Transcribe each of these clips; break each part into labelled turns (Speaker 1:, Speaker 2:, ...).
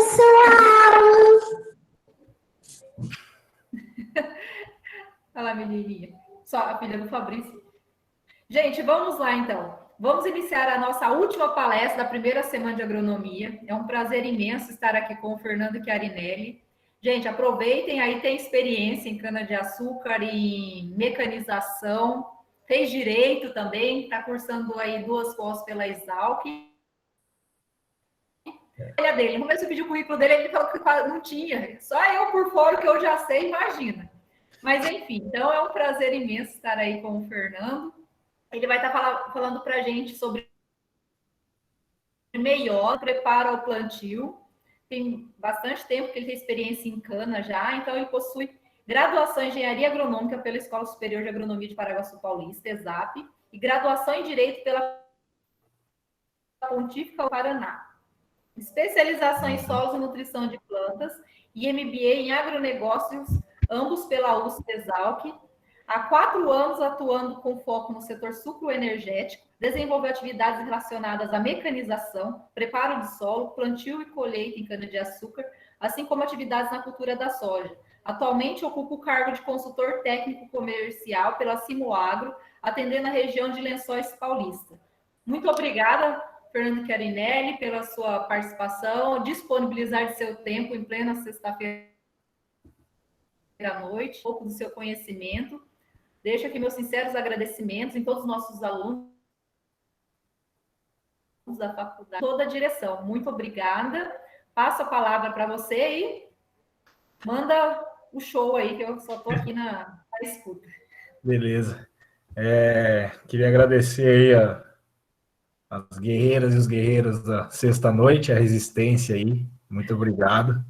Speaker 1: pessoal!
Speaker 2: Olha lá, menininha. Só a filha do Fabrício. Gente, vamos lá, então. Vamos iniciar a nossa última palestra da primeira semana de agronomia. É um prazer imenso estar aqui com o Fernando Chiarinelli. Gente, aproveitem, aí tem experiência em cana-de-açúcar, em mecanização, fez direito também, está cursando aí 2 pós pela Exalc. Dele, no começo eu pedi o currículo dele, ele falou que não tinha, só eu por fora que eu já sei, imagina. Mas enfim, então é um prazer imenso estar aí com o Fernando. Ele vai estar falando para a gente sobre meiose, prepara o plantio. Tem bastante tempo que ele tem experiência em cana já, então ele possui graduação em Engenharia Agronômica pela Escola Superior de Agronomia de Paraguaçu Paulista, ESAP, e graduação em Direito pela Pontífica Paraná. Especialização em solos e nutrição de plantas e MBA em agronegócios, ambos pela USP-Exalc. Há 4 anos atuando com foco no setor sucroenergético, desenvolveu atividades relacionadas à mecanização, preparo de solo, plantio e colheita em cana-de-açúcar, assim como atividades na cultura da soja. Atualmente ocupa o cargo de consultor técnico comercial pela Simoagro, atendendo a região de Lençóis Paulista. Muito obrigada, Fernando Chiarinelli, pela sua participação, disponibilizar de seu tempo em plena sexta-feira à noite, um pouco do seu conhecimento. Deixo aqui meus sinceros agradecimentos em todos os nossos alunos da faculdade, toda a direção. Muito obrigada. Passo a palavra para você e manda o show aí, que eu só estou aqui na escuta.
Speaker 3: Beleza. Queria agradecer aí as guerreiras e os guerreiros da sexta-noite, a resistência aí. Muito obrigado.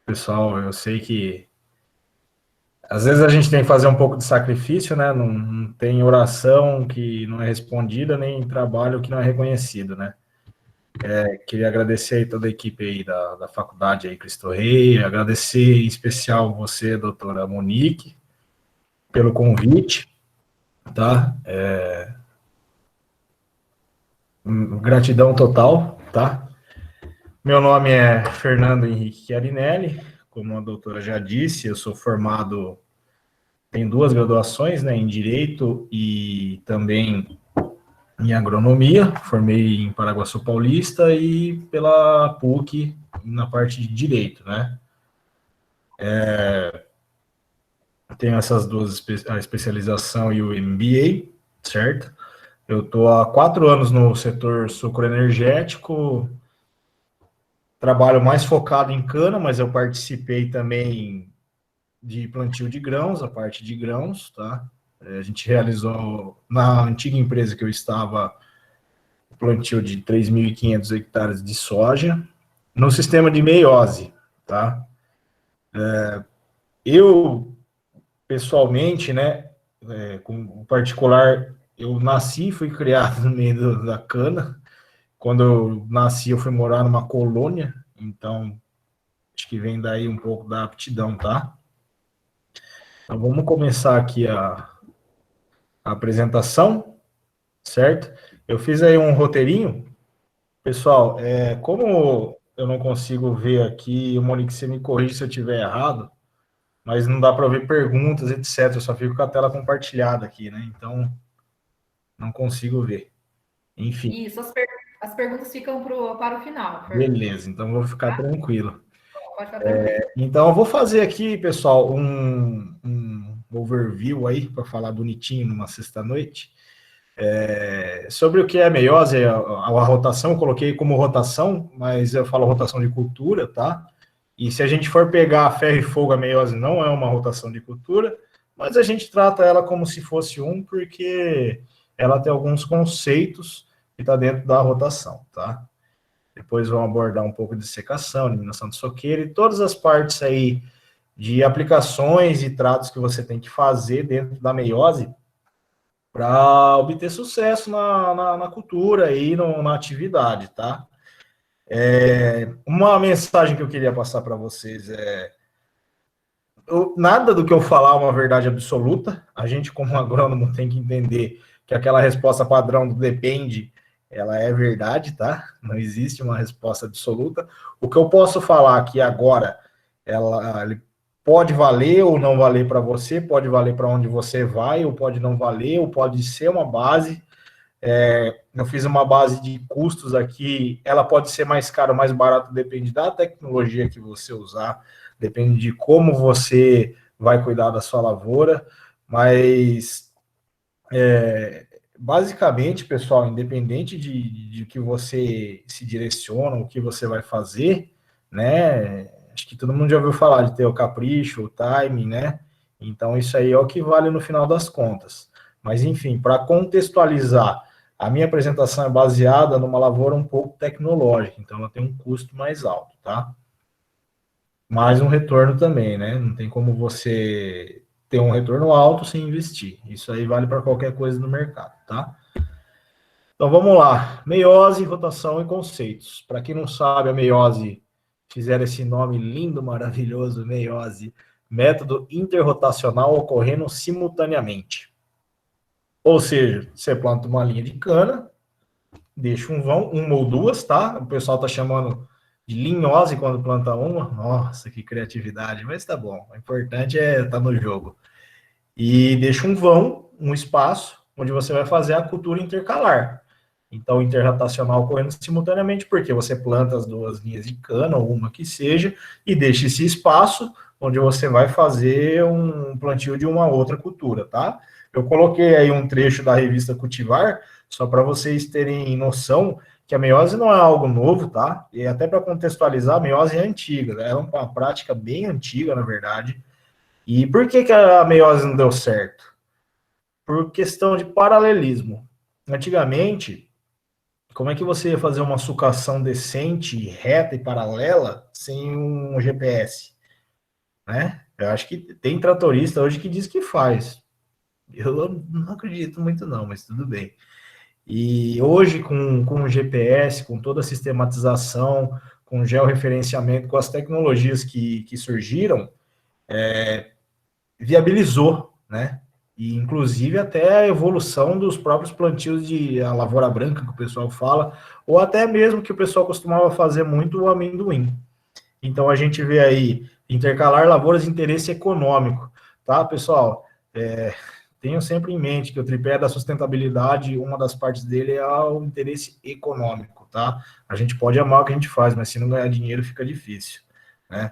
Speaker 3: Pessoal, eu sei que às vezes a gente tem que fazer um pouco de sacrifício, né? Não tem oração que não é respondida, nem trabalho que não é reconhecido, né? Queria agradecer aí toda a equipe aí da faculdade aí, Cristo Rei, agradecer em especial você, doutora Monique, pelo convite, tá? Gratidão total, tá? Meu nome é Fernando Henrique Chiarinelli, como a doutora já disse, eu sou formado, tenho 2 graduações, né, em Direito e também em Agronomia, formei em Paraguaçu Paulista e pela PUC na parte de Direito, né. Tenho essas 2, a especialização e o MBA, certo? Eu estou há 4 anos no setor sucroenergético, trabalho mais focado em cana, mas eu participei também de plantio de grãos, a parte de grãos, tá? A gente realizou, na antiga empresa que eu estava, plantio de 3.500 hectares de soja, no sistema de meiose, tá? Eu, pessoalmente, né, com particular, eu nasci e fui criado no meio da cana. Quando eu nasci, eu fui morar numa colônia, então acho que vem daí um pouco da aptidão, tá? Então vamos começar aqui a apresentação, certo? Eu fiz aí um roteirinho. Pessoal, como eu não consigo ver aqui, o Monique, você me corrige se eu estiver errado, mas não dá para ver perguntas, etc. Eu só fico com a tela compartilhada aqui, né? Então, não consigo ver. Enfim.
Speaker 2: Isso, as perguntas ficam para o final, Fernando.
Speaker 3: Beleza, então vou ficar tranquilo.
Speaker 2: Pode ficar tranquilo.
Speaker 3: Então, eu vou fazer aqui, pessoal, um overview aí, para falar bonitinho numa sexta-noite. Sobre o que é meiose, a rotação, eu coloquei como rotação, mas eu falo rotação de cultura, tá? E se a gente for pegar ferro e fogo, a meiose não é uma rotação de cultura, mas a gente trata ela como se fosse porque ela tem alguns conceitos que está dentro da rotação, tá? Depois vamos abordar um pouco de secação, eliminação de soqueira e todas as partes aí de aplicações e tratos que você tem que fazer dentro da meiose para obter sucesso na cultura e na atividade, tá? Uma mensagem que eu queria passar para vocês nada do que eu falar é uma verdade absoluta. A gente, como agrônomo, tem que entender que aquela resposta padrão do depende ela é verdade, tá? Não existe uma resposta absoluta. O que eu posso falar aqui agora, ele pode valer ou não valer para você, pode valer para onde você vai, ou pode não valer, ou pode ser uma base. Eu fiz uma base de custos aqui, ela pode ser mais cara ou mais barata, depende da tecnologia que você usar, depende de como você vai cuidar da sua lavoura, mas basicamente, pessoal, independente de que você se direciona, o que você vai fazer, né? Acho que todo mundo já ouviu falar de ter o capricho, o timing, né? Então, isso aí é o que vale no final das contas. Mas, enfim, para contextualizar, a minha apresentação é baseada numa lavoura um pouco tecnológica, então ela tem um custo mais alto, tá? Mais um retorno também, né? Não tem como você ter um retorno alto sem investir. Isso aí vale para qualquer coisa no mercado, tá? Então vamos lá. Meiose, rotação e conceitos. Para quem não sabe, a meiose, fizeram esse nome lindo, maravilhoso, meiose, método interrotacional ocorrendo simultaneamente. Ou seja, você planta uma linha de cana, deixa um vão, uma ou duas, tá? O pessoal tá chamando de linhose quando planta uma. Nossa, que criatividade, mas tá bom. O importante é estar no jogo. E deixa um vão, um espaço, onde você vai fazer a cultura intercalar. Então, interrotacional ocorrendo simultaneamente, porque você planta as duas linhas de cana, ou uma que seja, e deixa esse espaço onde você vai fazer um plantio de uma outra cultura, tá? Eu coloquei aí um trecho da revista Cultivar, só para vocês terem noção que a meiose não é algo novo, tá? E até para contextualizar, a meiose é antiga, né? É uma prática bem antiga, na verdade. E por que a meiose não deu certo? Por questão de paralelismo. Antigamente, como é que você ia fazer uma sucação decente, reta e paralela sem um GPS? Né? Eu acho que tem tratorista hoje que diz que faz. Eu não acredito muito não, mas tudo bem. E hoje, com o GPS, com toda a sistematização, com o georreferenciamento, com as tecnologias que surgiram, viabilizou, né? E inclusive até a evolução dos próprios plantios de a lavoura branca, que o pessoal fala, ou até mesmo que o pessoal costumava fazer muito o amendoim. Então a gente vê aí intercalar lavouras de interesse econômico, tá, pessoal? Tenham sempre em mente que o tripé da sustentabilidade, uma das partes dele é o interesse econômico, tá? A gente pode amar o que a gente faz, mas se não ganhar dinheiro fica difícil, né?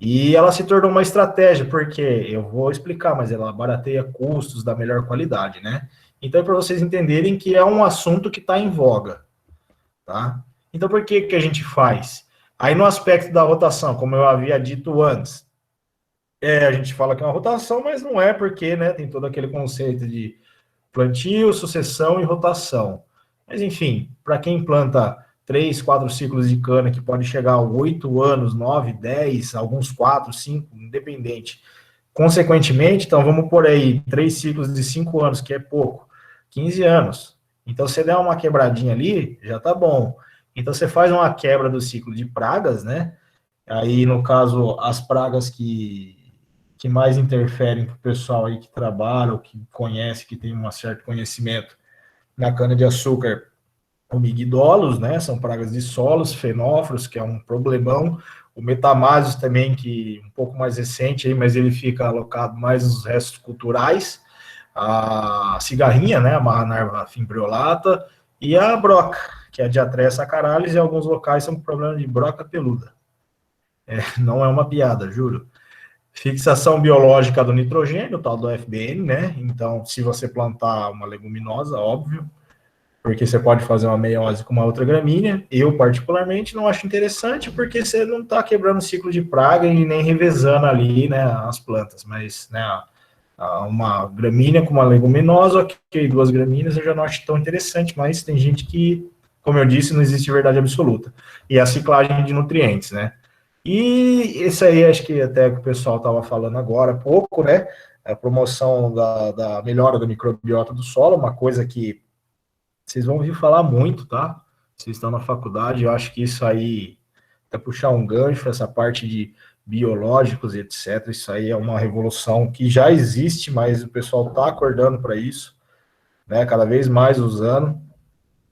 Speaker 3: E ela se tornou uma estratégia, porque eu vou explicar, mas ela barateia custos da melhor qualidade, né? Então, é para vocês entenderem que é um assunto que está em voga, tá? Então, por que a gente faz? Aí, no aspecto da rotação, como eu havia dito antes, a gente fala que é uma rotação, mas não é porque, né, tem todo aquele conceito de plantio, sucessão e rotação. Mas, enfim, para quem planta 3, 4 ciclos de cana, que pode chegar a 8 anos, 9, 10, alguns 4, 5, independente. Consequentemente, então, vamos por aí 3 ciclos de 5 anos, que é pouco, 15 anos. Então, você der uma quebradinha ali, já tá bom. Então, você faz uma quebra do ciclo de pragas, né? Aí, no caso, as pragas que mais interferem para o pessoal aí que trabalha, ou que conhece, que tem um certo conhecimento na cana-de-açúcar, o migdolos, né, são pragas de solos, fenóforos, que é um problemão, o metamasios também, que é um pouco mais recente, aí, mas ele fica alocado mais nos restos culturais, a cigarrinha, né, a Marranarva fimbriolata, e a broca, que é a Diatreia sacaralis, e em alguns locais são problema de broca peluda. Não é uma piada, juro. Fixação biológica do nitrogênio, tal do FBN, né? Então, se você plantar uma leguminosa, óbvio, porque você pode fazer uma meiose com uma outra gramínea. Eu, particularmente, não acho interessante, porque você não está quebrando o ciclo de praga e nem revezando ali, né, as plantas. Mas, né, uma gramínea com uma leguminosa, ok, 2 gramíneas, eu já não acho tão interessante, mas tem gente que, como eu disse, não existe verdade absoluta. E a ciclagem de nutrientes, né? E isso aí, acho que até que o pessoal estava falando agora há pouco, né? A promoção da melhora da microbiota do solo, uma coisa que vocês vão ouvir falar muito, tá? Vocês estão na faculdade, eu acho que isso aí, até puxar um gancho, essa parte de biológicos e etc., isso aí é uma revolução que já existe, mas o pessoal está acordando para isso, né? Cada vez mais usando.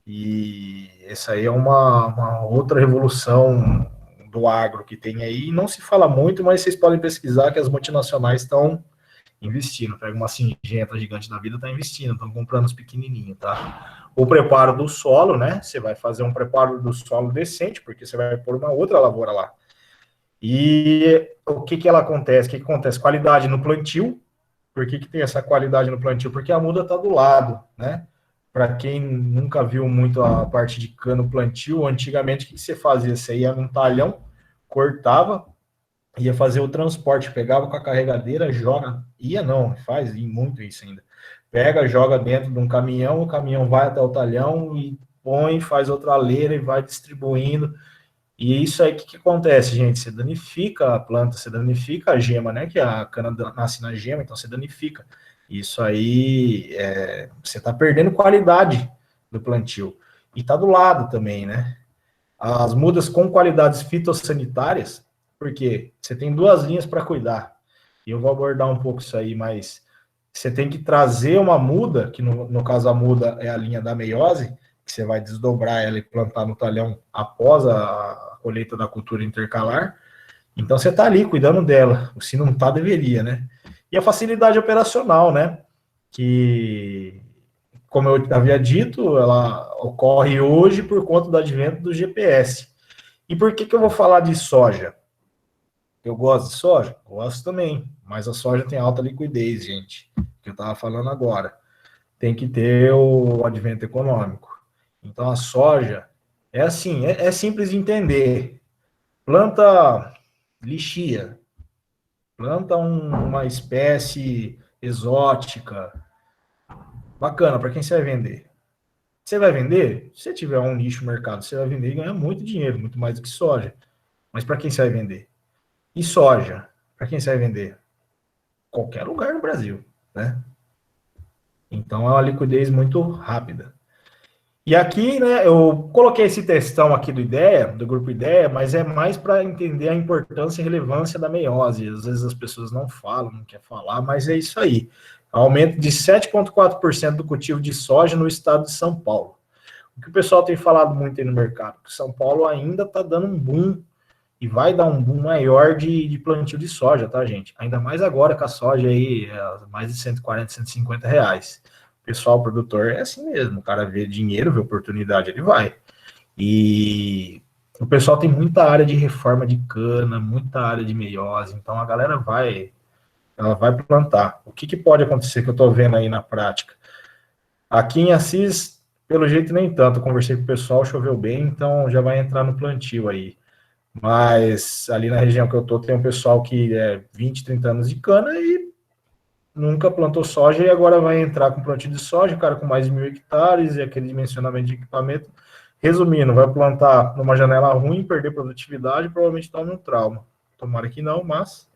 Speaker 3: E essa aí é uma outra revolução do agro que tem aí. Não se fala muito, mas vocês podem pesquisar que as multinacionais estão investindo. Pega uma Singenta gigante da vida, está investindo, estão comprando os pequenininhos, tá? O preparo do solo, né? Você vai fazer um preparo do solo decente, porque você vai pôr uma outra lavoura lá. E o que ela acontece? O que acontece? Qualidade no plantio. Por que tem essa qualidade no plantio? Porque a muda está do lado, né? Para quem nunca viu muito a parte de cano plantio, antigamente o que você fazia? Você ia num talhão, cortava, ia fazer o transporte, pegava com a carregadeira, joga, ia não, faz muito isso ainda. Pega, joga dentro de um caminhão, o caminhão vai até o talhão e põe, faz outra leira e vai distribuindo. E isso aí, o que acontece, gente? Você danifica a planta, você danifica a gema, né? Que a cana nasce na gema, então você danifica. Isso aí, você está perdendo qualidade do plantio. E está do lado também, né? As mudas com qualidades fitossanitárias, porque você tem duas linhas para cuidar. E eu vou abordar um pouco isso aí, mas você tem que trazer uma muda, que no caso a muda é a linha da meiose, que você vai desdobrar ela e plantar no talhão após a colheita da cultura intercalar. Então você está ali cuidando dela. Se não está, deveria, né? E a facilidade operacional, né? Que, como eu havia dito, ela ocorre hoje por conta do advento do GPS. E por que eu vou falar de soja? Eu gosto de soja? Gosto também, mas a soja tem alta liquidez, gente, que eu estava falando agora. Tem que ter o advento econômico. Então a soja é assim, é simples de entender. Planta lixia, planta uma espécie exótica, bacana, para quem você vai vender? Você vai vender? Se você tiver um nicho mercado, você vai vender e ganhar muito dinheiro, muito mais do que soja. Mas para quem você vai vender? E soja? Para quem você vai vender? Qualquer lugar no Brasil, né? Então é uma liquidez muito rápida. E aqui, né, eu coloquei esse textão aqui do IDEA, do grupo IDEA, mas é mais para entender a importância e relevância da meiose. Às vezes as pessoas não falam, não querem falar, mas é isso aí. Aumento de 7,4% do cultivo de soja no estado de São Paulo. O que o pessoal tem falado muito aí no mercado, que São Paulo ainda está dando um boom e vai dar um boom maior de plantio de soja, tá, gente? Ainda mais agora com a soja aí, mais de 140, 150 reais. O pessoal, o produtor, é assim mesmo. O cara vê dinheiro, vê oportunidade, ele vai. E o pessoal tem muita área de reforma de cana, muita área de meiose, então a galera ela vai plantar. O que pode acontecer que eu tô vendo aí na prática? Aqui em Assis, pelo jeito nem tanto. Eu conversei com o pessoal, choveu bem, então já vai entrar no plantio aí. Mas ali na região que eu tô, tem um pessoal que é 20, 30 anos de cana e nunca plantou soja e agora vai entrar com plantio de soja, cara com mais de 1.000 hectares e aquele dimensionamento de equipamento. Resumindo, vai plantar numa janela ruim, perder produtividade, provavelmente dar um trauma. Tomara que não, mas...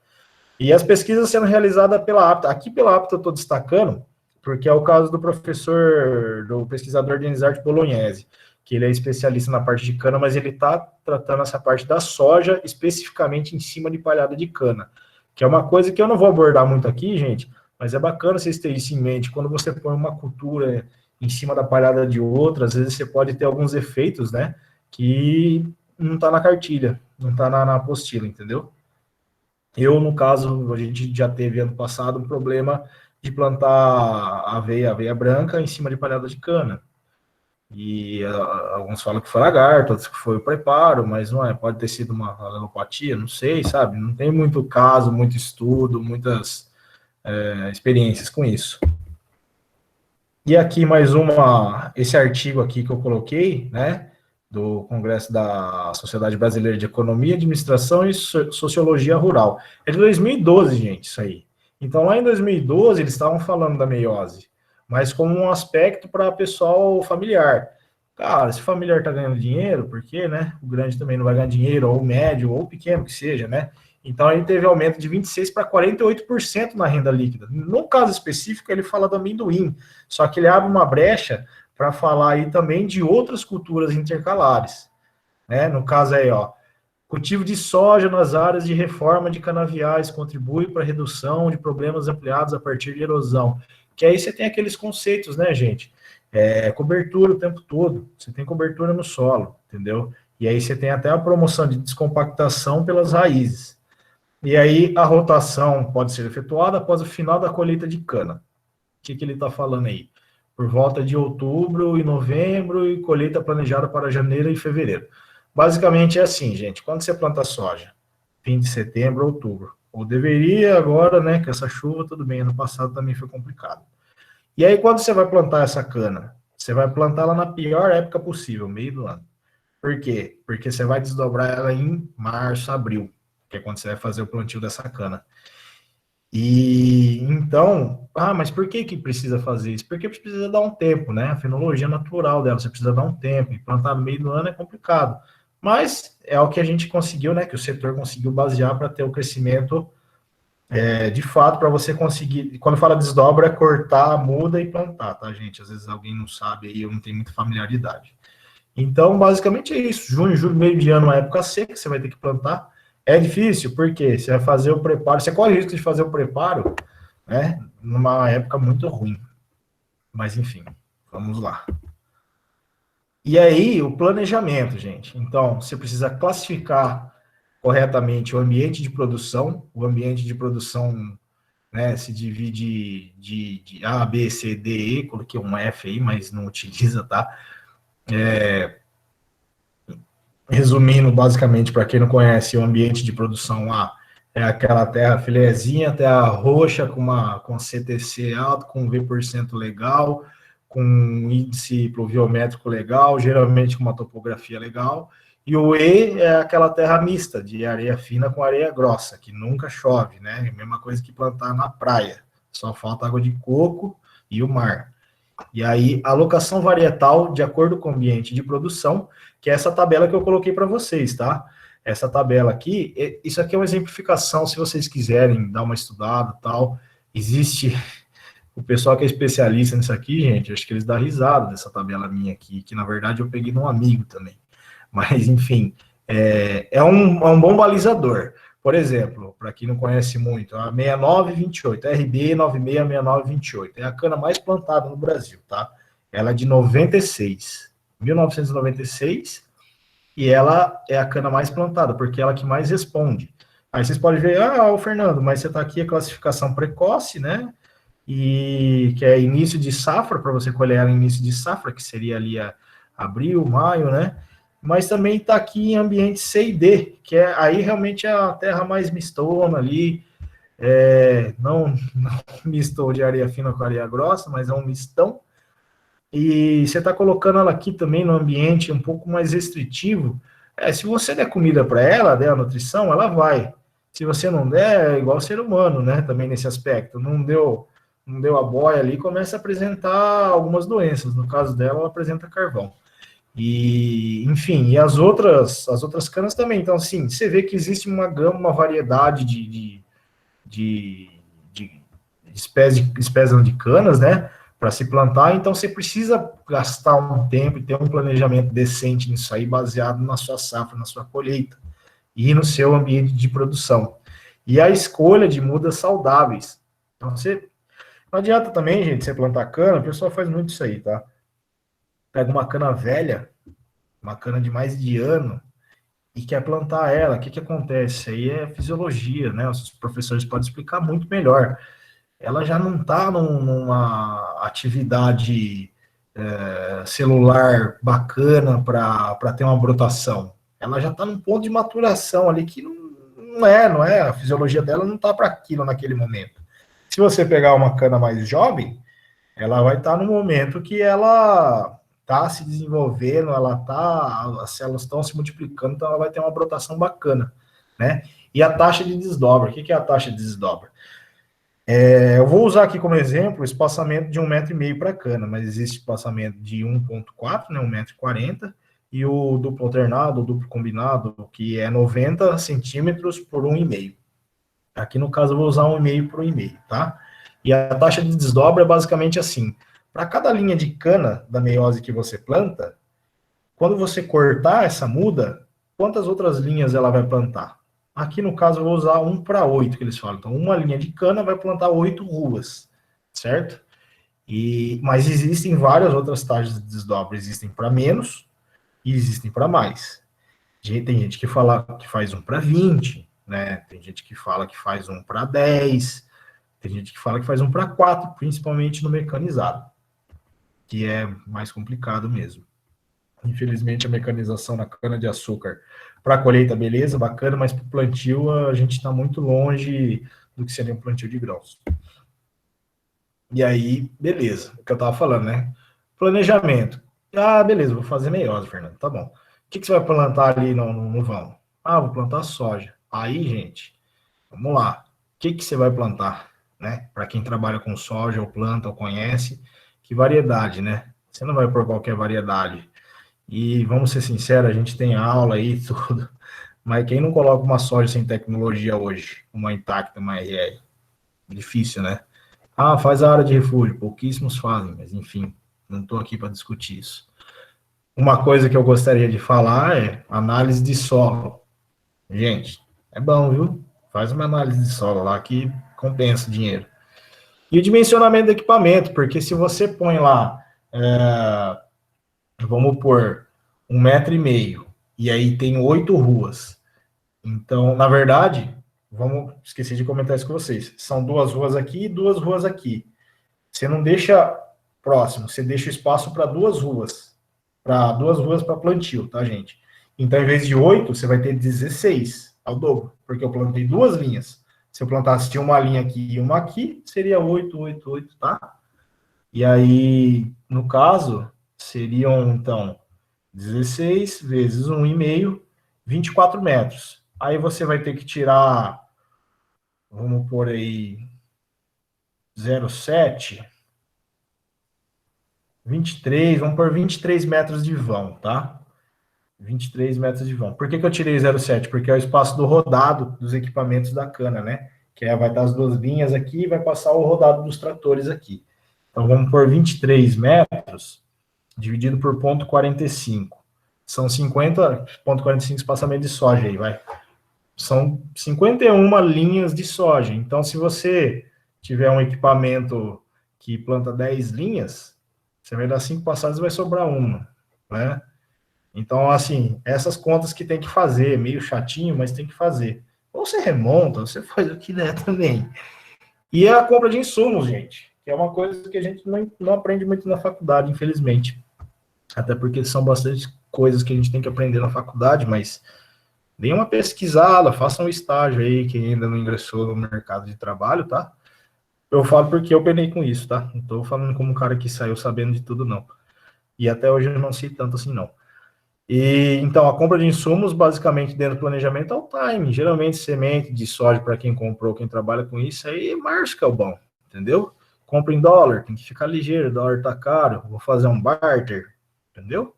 Speaker 3: E as pesquisas sendo realizadas pela APTA. Aqui pela APTA eu estou destacando, porque é o caso do pesquisador Denis Arte Bolognese, que ele é especialista na parte de cana, mas ele está tratando essa parte da soja, especificamente em cima de palhada de cana, que é uma coisa que eu não vou abordar muito aqui, gente, mas é bacana vocês terem isso em mente. Quando você põe uma cultura em cima da palhada de outra, às vezes você pode ter alguns efeitos, né, que não está na cartilha, não está na apostila, entendeu? Eu, no caso, a gente já teve ano passado um problema de plantar aveia branca em cima de palhada de cana. E alguns falam que foi lagarto, outros que foi o preparo, mas não é, pode ter sido uma alopatia, não sei, sabe? Não tem muito caso, muito estudo, muitas experiências com isso. E aqui mais esse artigo aqui que eu coloquei, né, do Congresso da Sociedade Brasileira de Economia, Administração e Sociologia Rural. É de 2012, gente, isso aí. Então, lá em 2012, eles estavam falando da meiose, mas como um aspecto para pessoal familiar. Cara, se o familiar está ganhando dinheiro, por quê, né? O grande também não vai ganhar dinheiro, ou o médio, ou o pequeno, que seja, né? Então, ele teve aumento de 26% para 48% na renda líquida. No caso específico, ele fala do amendoim, só que ele abre uma brecha para falar aí também de outras culturas intercalares, né? No caso aí, ó, cultivo de soja nas áreas de reforma de canaviais contribui para a redução de problemas ampliados a partir de erosão. Que aí você tem aqueles conceitos, né, gente? É cobertura o tempo todo, você tem cobertura no solo, entendeu? E aí você tem até a promoção de descompactação pelas raízes. E aí a rotação pode ser efetuada após o final da colheita de cana. O que ele está falando aí? Por volta de outubro e novembro e colheita planejada para janeiro e fevereiro. Basicamente é assim, gente, quando você planta soja, fim de setembro, outubro, ou deveria agora, né, com essa chuva, tudo bem, ano passado também foi complicado. E aí quando você vai plantar essa cana, você vai plantar ela na pior época possível, meio do ano. Por quê? Porque você vai desdobrar ela em março, abril, que é quando você vai fazer o plantio dessa cana. E então, mas por que precisa fazer isso? Porque precisa dar um tempo, né? A fenologia natural dela, você precisa dar um tempo, e plantar no meio do ano é complicado. Mas é o que a gente conseguiu, né? Que o setor conseguiu basear para ter o crescimento de fato, para você conseguir. Quando fala desdobra, é cortar, muda e plantar, tá, gente? Às vezes alguém não sabe aí, eu não tenho muita familiaridade. Então, basicamente é isso. Junho, julho, meio de ano, uma época seca, você vai ter que plantar. É difícil, porque você vai fazer o preparo, você corre o risco de fazer o preparo, né, numa época muito ruim. Mas, enfim, vamos lá. E aí, o planejamento, gente. Então, você precisa classificar corretamente o ambiente de produção. O ambiente de produção, né, se divide de A, B, C, D, E. Coloquei um F aí, mas não utiliza, tá? Resumindo, basicamente, para quem não conhece, o ambiente de produção A é aquela terra filezinha, terra roxa, com CTC alto, com V% legal, com índice pluviométrico legal, geralmente com uma topografia legal. E o E é aquela terra mista, de areia fina com areia grossa, que nunca chove, né? É a mesma coisa que plantar na praia. Só falta água de coco e o mar. E aí, alocação varietal de acordo com o ambiente de produção, que é essa tabela que eu coloquei para vocês, tá? Essa tabela aqui, isso aqui é uma exemplificação, se vocês quiserem dar uma estudada e tal. Existe o pessoal que é especialista nisso aqui, gente, acho que eles dão risada dessa tabela minha aqui, que na verdade eu peguei de um amigo também. Mas, enfim, é um bom balizador. Por exemplo, para quem não conhece muito, a 6928, RB 966928, é a cana mais plantada no Brasil, tá? Ela é de 96, 1996, e ela é a cana mais plantada, porque ela é a que mais responde. Aí vocês podem ver, o Fernando, mas você está aqui a classificação precoce, né? E que é início de safra, para você colher ela em início de safra, que seria ali abril, maio, né? Mas também está aqui em ambiente C e D, que é aí realmente é a terra mais mistona ali, não mistou de areia fina com areia grossa, mas é um mistão. E você está colocando ela aqui também no ambiente um pouco mais restritivo. Se você der comida para ela, der a nutrição, ela vai. Se você não der, é igual ser humano, né? Também nesse aspecto. Não deu a boia ali, começa a apresentar algumas doenças. No caso dela, ela apresenta carvão. E, enfim, e as outras canas também. Então, assim, você vê que existe uma gama, uma variedade de espécies de canas, né, para se plantar. Então, você precisa gastar um tempo e ter um planejamento decente nisso aí, baseado na sua safra, na sua colheita e no seu ambiente de produção. E a escolha de mudas saudáveis. Então, não adianta também, gente, você plantar cana, o pessoal faz muito isso aí, tá? Pega uma cana velha, uma cana de mais de ano, e quer plantar ela. O que acontece? Isso aí é fisiologia, né? Os professores podem explicar muito melhor. Ela já não está numa atividade celular bacana para ter uma brotação. Ela já está num ponto de maturação ali que não é. A fisiologia dela não está para aquilo naquele momento. Se você pegar uma cana mais jovem, ela vai estar no momento que ela está se desenvolvendo, as células estão se multiplicando, então ela vai ter uma brotação bacana, né? E a taxa de desdobra, o que é a taxa de desdobra? Eu vou usar aqui como exemplo o espaçamento de 1,5 m para cana, mas existe espaçamento de 1,4, né, 1,40 m, e o duplo alternado, o duplo combinado, que é 90 centímetros por 1,5 m. Aqui no caso eu vou usar 1,5 m por 1,5 m, tá? E a taxa de desdobra é basicamente assim: para cada linha de cana da meiose que você planta, quando você cortar essa muda, quantas outras linhas ela vai plantar? Aqui no caso eu vou usar 1 para 8, que eles falam. Então, uma linha de cana vai plantar 8 ruas, certo? Mas existem várias outras taxas de desdobra, existem para menos e existem para mais. Tem gente que fala que faz um para 20, né? Tem gente que fala que faz um para 10, tem gente que fala que faz um para 4, principalmente no mecanizado, que é mais complicado mesmo. Infelizmente, a mecanização na cana-de-açúcar para colheita, beleza, bacana, mas para o plantio a gente está muito longe do que seria um plantio de grãos. E aí, beleza, o que eu estava falando, né? Planejamento. Ah, beleza, vou fazer meiose, Fernando, tá bom. O que você vai plantar ali no vão? Ah, vou plantar soja. Aí, gente, vamos lá. O que você vai plantar, né? Para quem trabalha com soja, ou planta, ou conhece, que variedade, né? Você não vai pôr qualquer variedade. E vamos ser sinceros, a gente tem aula aí e tudo, mas quem não coloca uma soja sem tecnologia hoje, uma Intacta, uma RR? Difícil, né? Ah, faz a área de refúgio, pouquíssimos fazem, mas enfim, não estou aqui para discutir isso. Uma coisa que eu gostaria de falar é análise de solo. Gente, é bom, viu? Faz uma análise de solo lá que compensa o dinheiro. E o dimensionamento do equipamento, porque se você põe lá, vamos pôr 1,5 m, e aí tem 8 ruas. Então, na verdade, esqueci de comentar isso com vocês. São 2 ruas aqui e 2 ruas aqui. Você não deixa próximo, você deixa espaço para 2 ruas. Para 2 ruas para plantio, tá, gente? Então, em vez de 8, você vai ter 16, ao dobro, porque eu plantei 2 linhas. Se eu plantasse uma linha aqui e uma aqui, seria 8, 8, 8, tá? E aí, no caso, seriam, então, 16 vezes 1,5, 24 metros. Aí você vai ter que tirar, vamos pôr aí, 0,7, 23, vamos pôr 23 metros de vão, tá? 23 metros de vão. Por que eu tirei 0,7? Porque é o espaço do rodado dos equipamentos da cana, né? Que vai estar as 2 linhas aqui e vai passar o rodado dos tratores aqui. Então, vamos pôr 23 metros dividido por 0,45. São 50,45 espaçamento de soja aí, vai. São 51 linhas de soja. Então, se você tiver um equipamento que planta 10 linhas, você vai dar 5 passadas e vai sobrar uma, né? Então, assim, essas contas que tem que fazer, meio chatinho, mas tem que fazer. Ou você remonta, ou você faz o que der também. E a compra de insumos, gente, que é uma coisa que a gente não aprende muito na faculdade, infelizmente. Até porque são bastante coisas que a gente tem que aprender na faculdade, mas dê uma pesquisada, faça um estágio aí, quem ainda não ingressou no mercado de trabalho, tá? Eu falo porque eu penei com isso, tá? Não tô falando como um cara que saiu sabendo de tudo, não. E até hoje eu não sei tanto assim, não. E então, a compra de insumos, basicamente, dentro do planejamento, é o time. Geralmente, semente de soja, para quem comprou, quem trabalha com isso, aí março que é o bom, entendeu? Compra em dólar, tem que ficar ligeiro, o dólar tá caro, vou fazer um barter, entendeu?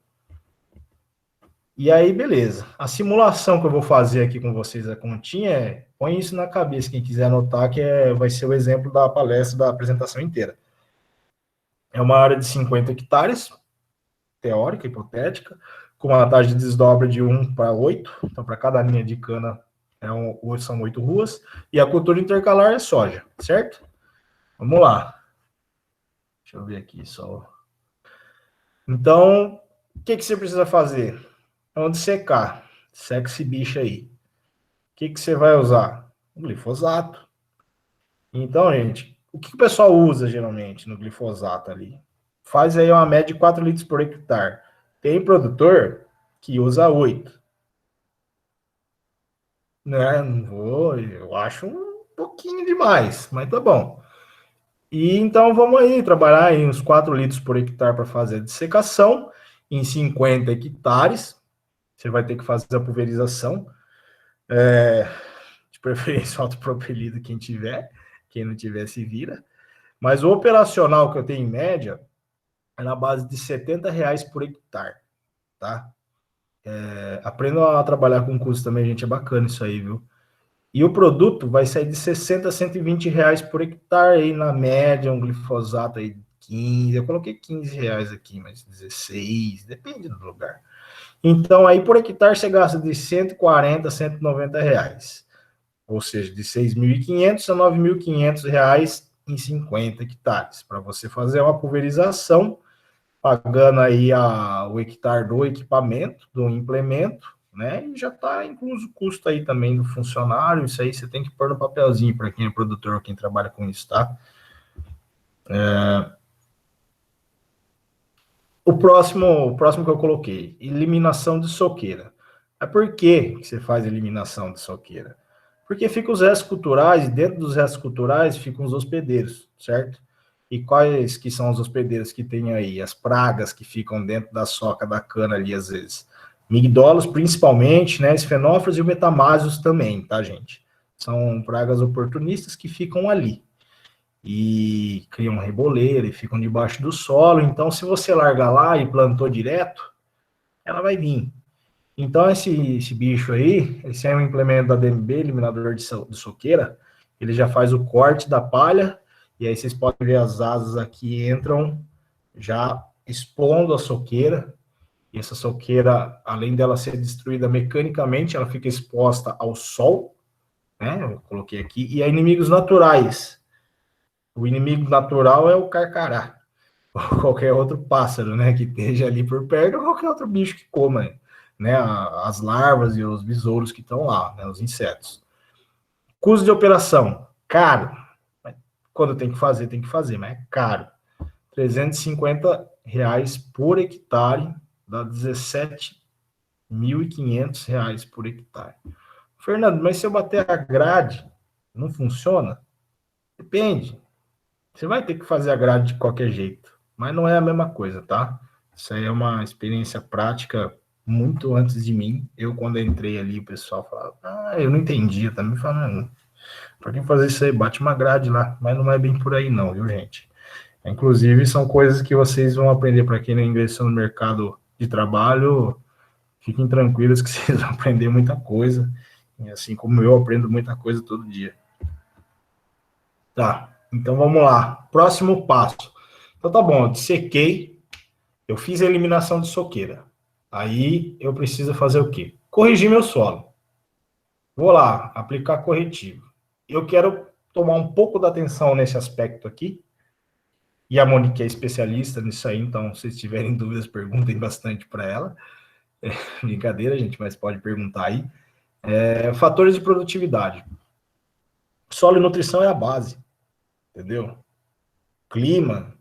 Speaker 3: E aí, beleza. A simulação que eu vou fazer aqui com vocês, a continha, põe isso na cabeça, quem quiser anotar, que vai ser o exemplo da palestra, da apresentação inteira. É uma área de 50 hectares, teórica, hipotética, com uma taxa de desdobra de 1 para 8, então para cada linha de cana são 8 ruas, e a cultura intercalar é soja, certo? Vamos lá. Deixa eu ver aqui só. Então, o que você precisa fazer? Onde secar? Seca esse bicho aí. O que você vai usar? O glifosato. Então, gente, o que o pessoal usa geralmente no glifosato ali? Faz aí uma média de 4 litros por hectare. Tem produtor que usa 8. Né? Não vou, eu acho um pouquinho demais, mas tá bom. E então vamos aí trabalhar em uns 4 litros por hectare para fazer a dessecação. Em 50 hectares, você vai ter que fazer a pulverização. De preferência autopropelido quem tiver, quem não tiver se vira. Mas o operacional que eu tenho em média é na base de R$70 por hectare, tá? Aprendam a trabalhar com custo também, gente, é bacana isso aí, viu? E o produto vai sair de 60 a 120 reais por hectare aí na média, um glifosato aí 15, eu coloquei 15 reais aqui, mas 16, depende do lugar. Então aí por hectare você gasta de 140 a 190 reais, ou seja, de 6.500 a 9.500 reais em 50 hectares, para você fazer uma pulverização, pagando aí o hectare do equipamento, do implemento, né? E já está incluso o custo aí também do funcionário. Isso aí você tem que pôr no papelzinho para quem é produtor, quem trabalha com isso, tá? O próximo que eu coloquei, eliminação de soqueira. Mas por que você faz eliminação de soqueira? Porque ficam os restos culturais, e dentro dos restos culturais ficam os hospedeiros, certo? E quais que são os hospedeiros que tem aí? As pragas que ficam dentro da soca da cana ali, às vezes. Migdolos, principalmente, né? Esfenófilos e o metamásios também, tá, gente? São pragas oportunistas que ficam ali. E criam reboleira e ficam debaixo do solo. Então, se você largar lá e plantou direto, ela vai vir. Então, esse bicho aí, esse é um implemento da DMB, eliminador de soqueira, ele já faz o corte da palha, e aí vocês podem ver as asas aqui entram já expondo a soqueira, e essa soqueira, além dela ser destruída mecanicamente, ela fica exposta ao sol, né? Eu coloquei aqui, e a inimigos naturais. O inimigo natural é o carcará, ou qualquer outro pássaro, né, que esteja ali por perto, ou qualquer outro bicho que coma, né, as larvas e os besouros que estão lá, né, os insetos. Custo de operação, caro. Quando tem que fazer, mas é caro. R$350 por hectare, dá R$17.500 por hectare. Fernando, mas se eu bater a grade, não funciona? Depende. Você vai ter que fazer a grade de qualquer jeito, mas não é a mesma coisa, tá? Isso aí é uma experiência prática muito antes de mim. Eu, quando entrei ali, o pessoal falava, eu não entendia, também falando, para quem fazer isso aí, bate uma grade lá, mas não é bem por aí não, viu, gente? Inclusive, são coisas que vocês vão aprender para quem não ingressou no mercado de trabalho, fiquem tranquilos que vocês vão aprender muita coisa, e assim como eu aprendo muita coisa todo dia. Tá, então vamos lá. Próximo passo. Então tá bom, eu dissequei, eu fiz a eliminação de soqueira. Aí eu preciso fazer o quê? Corrigir meu solo. Vou lá, aplicar corretivo. Eu quero tomar um pouco da atenção nesse aspecto aqui. E a Monique é especialista nisso aí, então se vocês tiverem dúvidas, perguntem bastante para ela. Brincadeira, gente, mas pode perguntar aí. Fatores de produtividade. Solo e nutrição é a base, entendeu? Clima,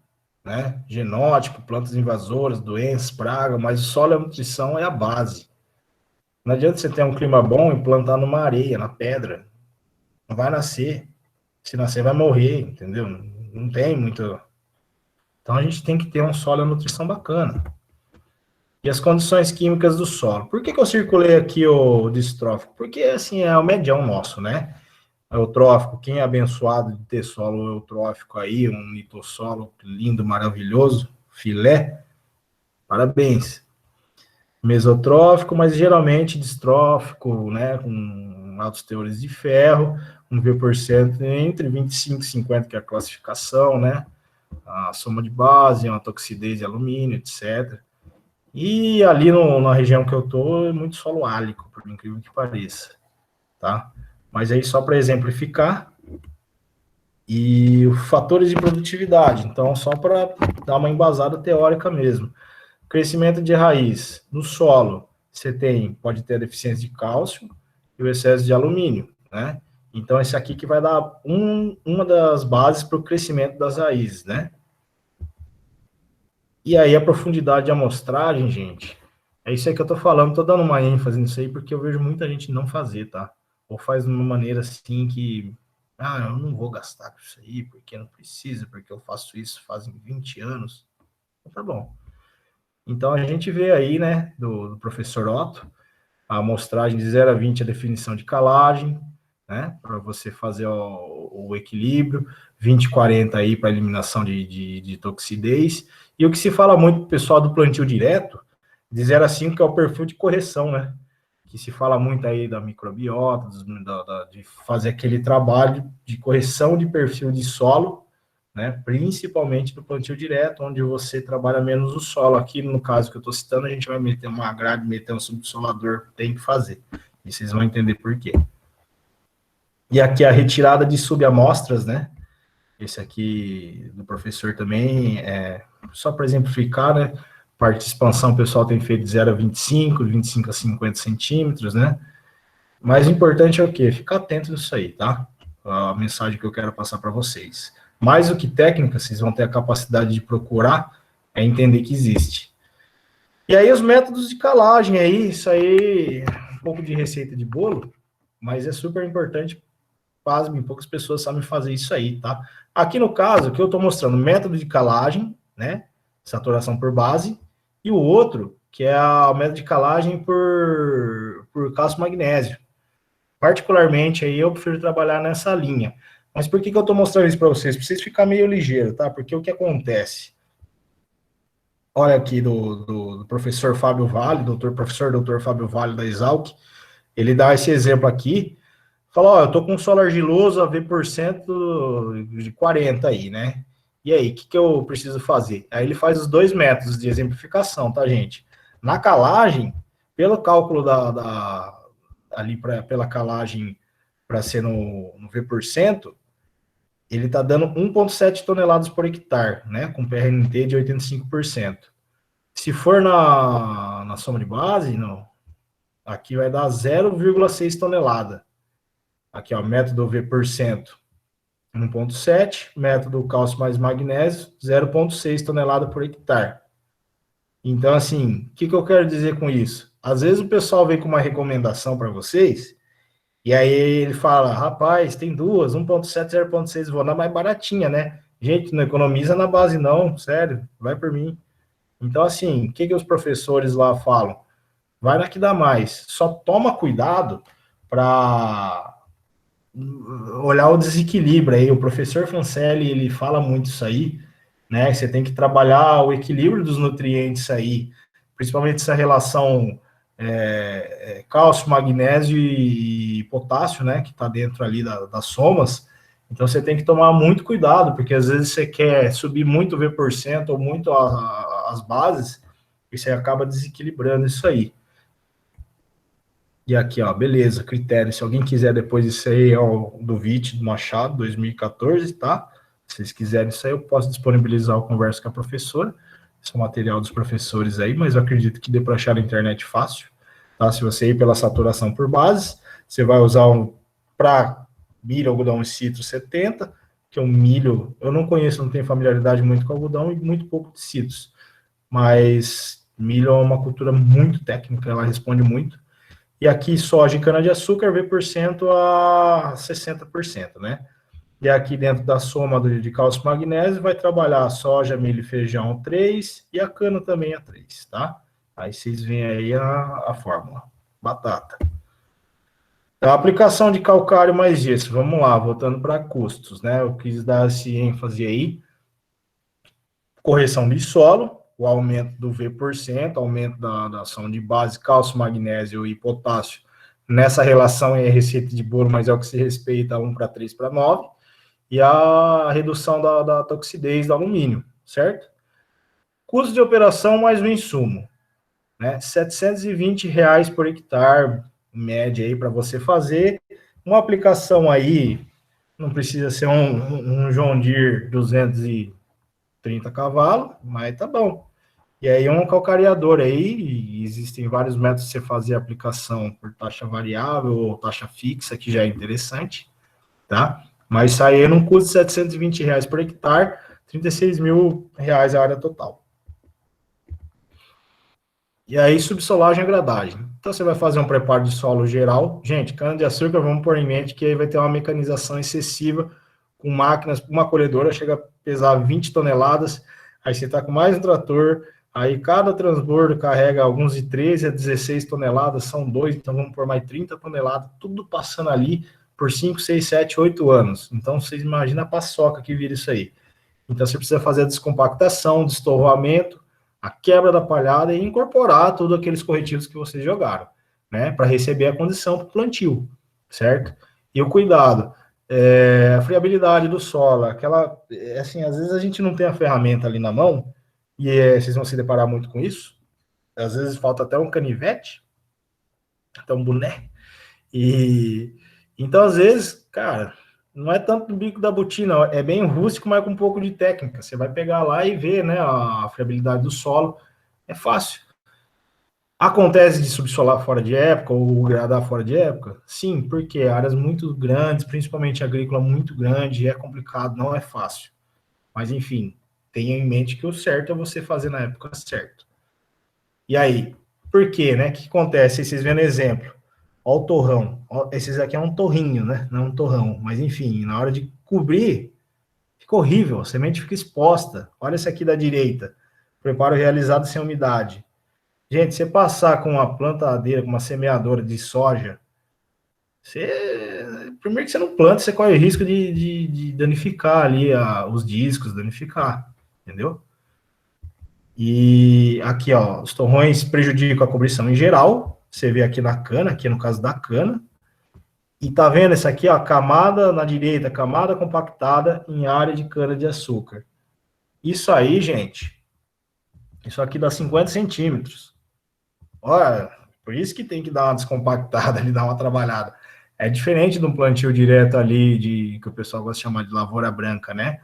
Speaker 3: né? Genótipo, plantas invasoras, doenças, praga, mas o solo e a nutrição é a base. Não adianta você ter um clima bom e plantar numa areia, na pedra. Não vai nascer. Se nascer, vai morrer, entendeu? Não tem muito. Então a gente tem que ter um solo e uma nutrição bacana. E as condições químicas do solo. Por que eu circulei aqui o distrófico? Porque, assim, é o medião nosso, né? Eutrófico, quem é abençoado de ter solo eutrófico aí, um litossolo lindo, maravilhoso, filé, parabéns. Mesotrófico, mas geralmente distrófico, né, com altos teores de ferro, um V% entre 25 e 50, que é a classificação, né, a soma de base, uma toxidez de alumínio, etc. E ali na região que eu tô, é muito solo álico, por incrível que pareça, tá? Mas aí só para exemplificar, e fatores de produtividade, então só para dar uma embasada teórica mesmo. Crescimento de raiz no solo, você pode ter a deficiência de cálcio e o excesso de alumínio, né? Então esse aqui que vai dar uma das bases para o crescimento das raízes, né? E aí a profundidade de amostragem, gente, é isso aí que eu tô falando, tô dando uma ênfase nisso aí porque eu vejo muita gente não fazer, tá? Ou faz de uma maneira assim que, eu não vou gastar com isso aí, porque não precisa, porque eu faço isso fazem 20 anos. Então, tá bom. Então a gente vê aí, né, do professor Otto, a amostragem de 0 a 20 a definição de calagem, né, para você fazer o equilíbrio, 20 40 aí para eliminação de toxidez, e o que se fala muito pro pessoal do plantio direto, de 0 a 5, que é o perfil de correção, né, que se fala muito aí da microbiota, de fazer aquele trabalho de correção de perfil de solo, né, principalmente no plantio direto, onde você trabalha menos o solo. Aqui, no caso que eu estou citando, a gente vai meter uma grade, meter um subsolador, tem que fazer. E vocês vão entender por quê. E aqui a retirada de subamostras, né, Esse aqui do professor também, só para exemplificar, né? Parte de expansão, o pessoal tem feito de 0 a 25, 25 a 50 centímetros, né? Mais importante é o quê? Ficar atento nisso aí, tá? A mensagem que eu quero passar para vocês. Mais do que técnica, vocês vão ter a capacidade de procurar, entender que existe. E aí os métodos de calagem aí, isso aí, um pouco de receita de bolo, mas é super importante. Pasmem, poucas pessoas sabem fazer isso aí, tá? Aqui no caso, que eu estou mostrando método de calagem, né? Saturação por base, e o outro, que é o método de calagem por cálcio magnésio. Particularmente, aí eu prefiro trabalhar nessa linha. Mas por que eu estou mostrando isso para vocês? Para vocês ficarem meio ligeiro, tá? Porque o que acontece? Olha aqui do professor Fábio Vale, doutor Fábio Vale da Exalc, ele dá esse exemplo aqui, fala, ó, eu tô com um solo argiloso a V% de 40 aí, né? E aí, o que eu preciso fazer? Aí ele faz os dois métodos de exemplificação, tá, gente? Na calagem, pelo cálculo pela calagem para ser no V%, ele tá dando 1,7 toneladas por hectare, né? Com PRNT de 85%. Se for na soma de base, não, aqui vai dar 0,6 tonelada. Aqui, ó, método V%, 1,7, método cálcio mais magnésio, 0,6 tonelada por hectare. Então, assim, o que eu quero dizer com isso? Às vezes o pessoal vem com uma recomendação para vocês, e aí ele fala, rapaz, tem duas, 1,7, 0,6, vou na mais baratinha, né? Gente, não economiza na base não, sério, vai por mim. Então, assim, o que os professores lá falam? Vai na que dá mais. Só toma cuidado para olhar o desequilíbrio aí. O professor Fancelli, ele fala muito isso aí, né? Você tem que trabalhar o equilíbrio dos nutrientes aí, principalmente essa relação cálcio, magnésio e potássio, né? Que está dentro ali das somas. Então você tem que tomar muito cuidado, porque às vezes você quer subir muito o V% ou muito as bases, e você acaba desequilibrando isso aí. E aqui, ó, beleza, critério. Se alguém quiser depois isso aí, ó, do VIT do Machado, 2014, tá? Se vocês quiserem isso aí, eu posso disponibilizar o Conversa com a Professora. Esse é o material dos professores aí, mas eu acredito que dê para achar na internet fácil, tá? Se você ir pela saturação por bases, você vai usar para milho, algodão e citro 70, que é um milho, eu não conheço, não tenho familiaridade muito com algodão e muito pouco de citros, mas milho é uma cultura muito técnica, ela responde muito. E aqui soja e cana-de-açúcar, V% a 60%, né? E aqui dentro da soma de cálcio e magnésio, vai trabalhar soja, milho e feijão 3 e a cana também a 3, tá? Aí vocês veem aí a fórmula. Batata. Então, a aplicação de calcário mais gesso. Vamos lá, voltando para custos, né? Eu quis dar esse ênfase aí. Correção de solo, o aumento do V%, aumento da ação de base, cálcio, magnésio e potássio. Nessa relação é receita de bolo, mas é o que se respeita 1 para 3 para 9. E a redução da toxidez do alumínio, certo? Custo de operação mais o insumo, né? R$ 720 por hectare, média aí, para você fazer. Uma aplicação aí, não precisa ser um John Deere 230 cavalos, mas tá bom. E aí um calcareador aí, existem vários métodos de você fazer a aplicação por taxa variável ou taxa fixa, que já é interessante, tá? Mas isso aí não custa R$ 720 por hectare, R$ 36 mil a área total. E aí subsolagem e gradagem. Então você vai fazer um preparo de solo geral. Gente, cana-de-açúcar, vamos pôr em mente que aí vai ter uma mecanização excessiva, com máquinas, uma colhedora chega a pesar 20 toneladas, aí você está com mais um trator, aí cada transbordo carrega alguns de 13 a 16 toneladas, são dois, então vamos pôr mais 30 toneladas, tudo passando ali por 5, 6, 7, 8 anos. Então vocês imaginam a paçoca que vira isso aí. Então você precisa fazer a descompactação, destorroamento, a quebra da palhada e incorporar todos aqueles corretivos que vocês jogaram, né, para receber a condição para o plantio, certo? E o cuidado, a friabilidade do solo, aquela, assim, às vezes a gente não tem a ferramenta ali na mão, e vocês vão se deparar muito com isso, às vezes falta até um canivete, até um boné, e então às vezes, cara, não é tanto do bico da botina, é bem rústico, mas com um pouco de técnica. Você vai pegar lá e ver, né, a friabilidade do solo. É fácil. Acontece de subsolar fora de época ou gradar fora de época? Sim, porque áreas muito grandes, principalmente agrícola muito grande, é complicado, não é fácil. Mas, enfim, tenha em mente que o certo é você fazer na época certa. E aí, por quê, né? O que acontece? Vocês vendo exemplo. Olha o torrão. Esses aqui é um torrinho, né? Não é um torrão. Mas, enfim, na hora de cobrir, fica horrível. A semente fica exposta. Olha esse aqui da direita. Preparo realizado sem umidade. Gente, você passar com uma plantadeira, com uma semeadora de soja, primeiro que você não planta, você corre o risco de danificar ali os discos, danificar, entendeu? E aqui, ó, os torrões prejudicam a cobrição em geral. Você vê aqui na cana, aqui no caso da cana. E tá vendo esse aqui, ó, camada na direita, camada compactada em área de cana de açúcar. Isso aí, gente, isso aqui dá 50 centímetros. Olha, por isso que tem que dar uma descompactada ali, dar uma trabalhada. É diferente de um plantio direto ali, que o pessoal gosta de chamar de lavoura branca, né?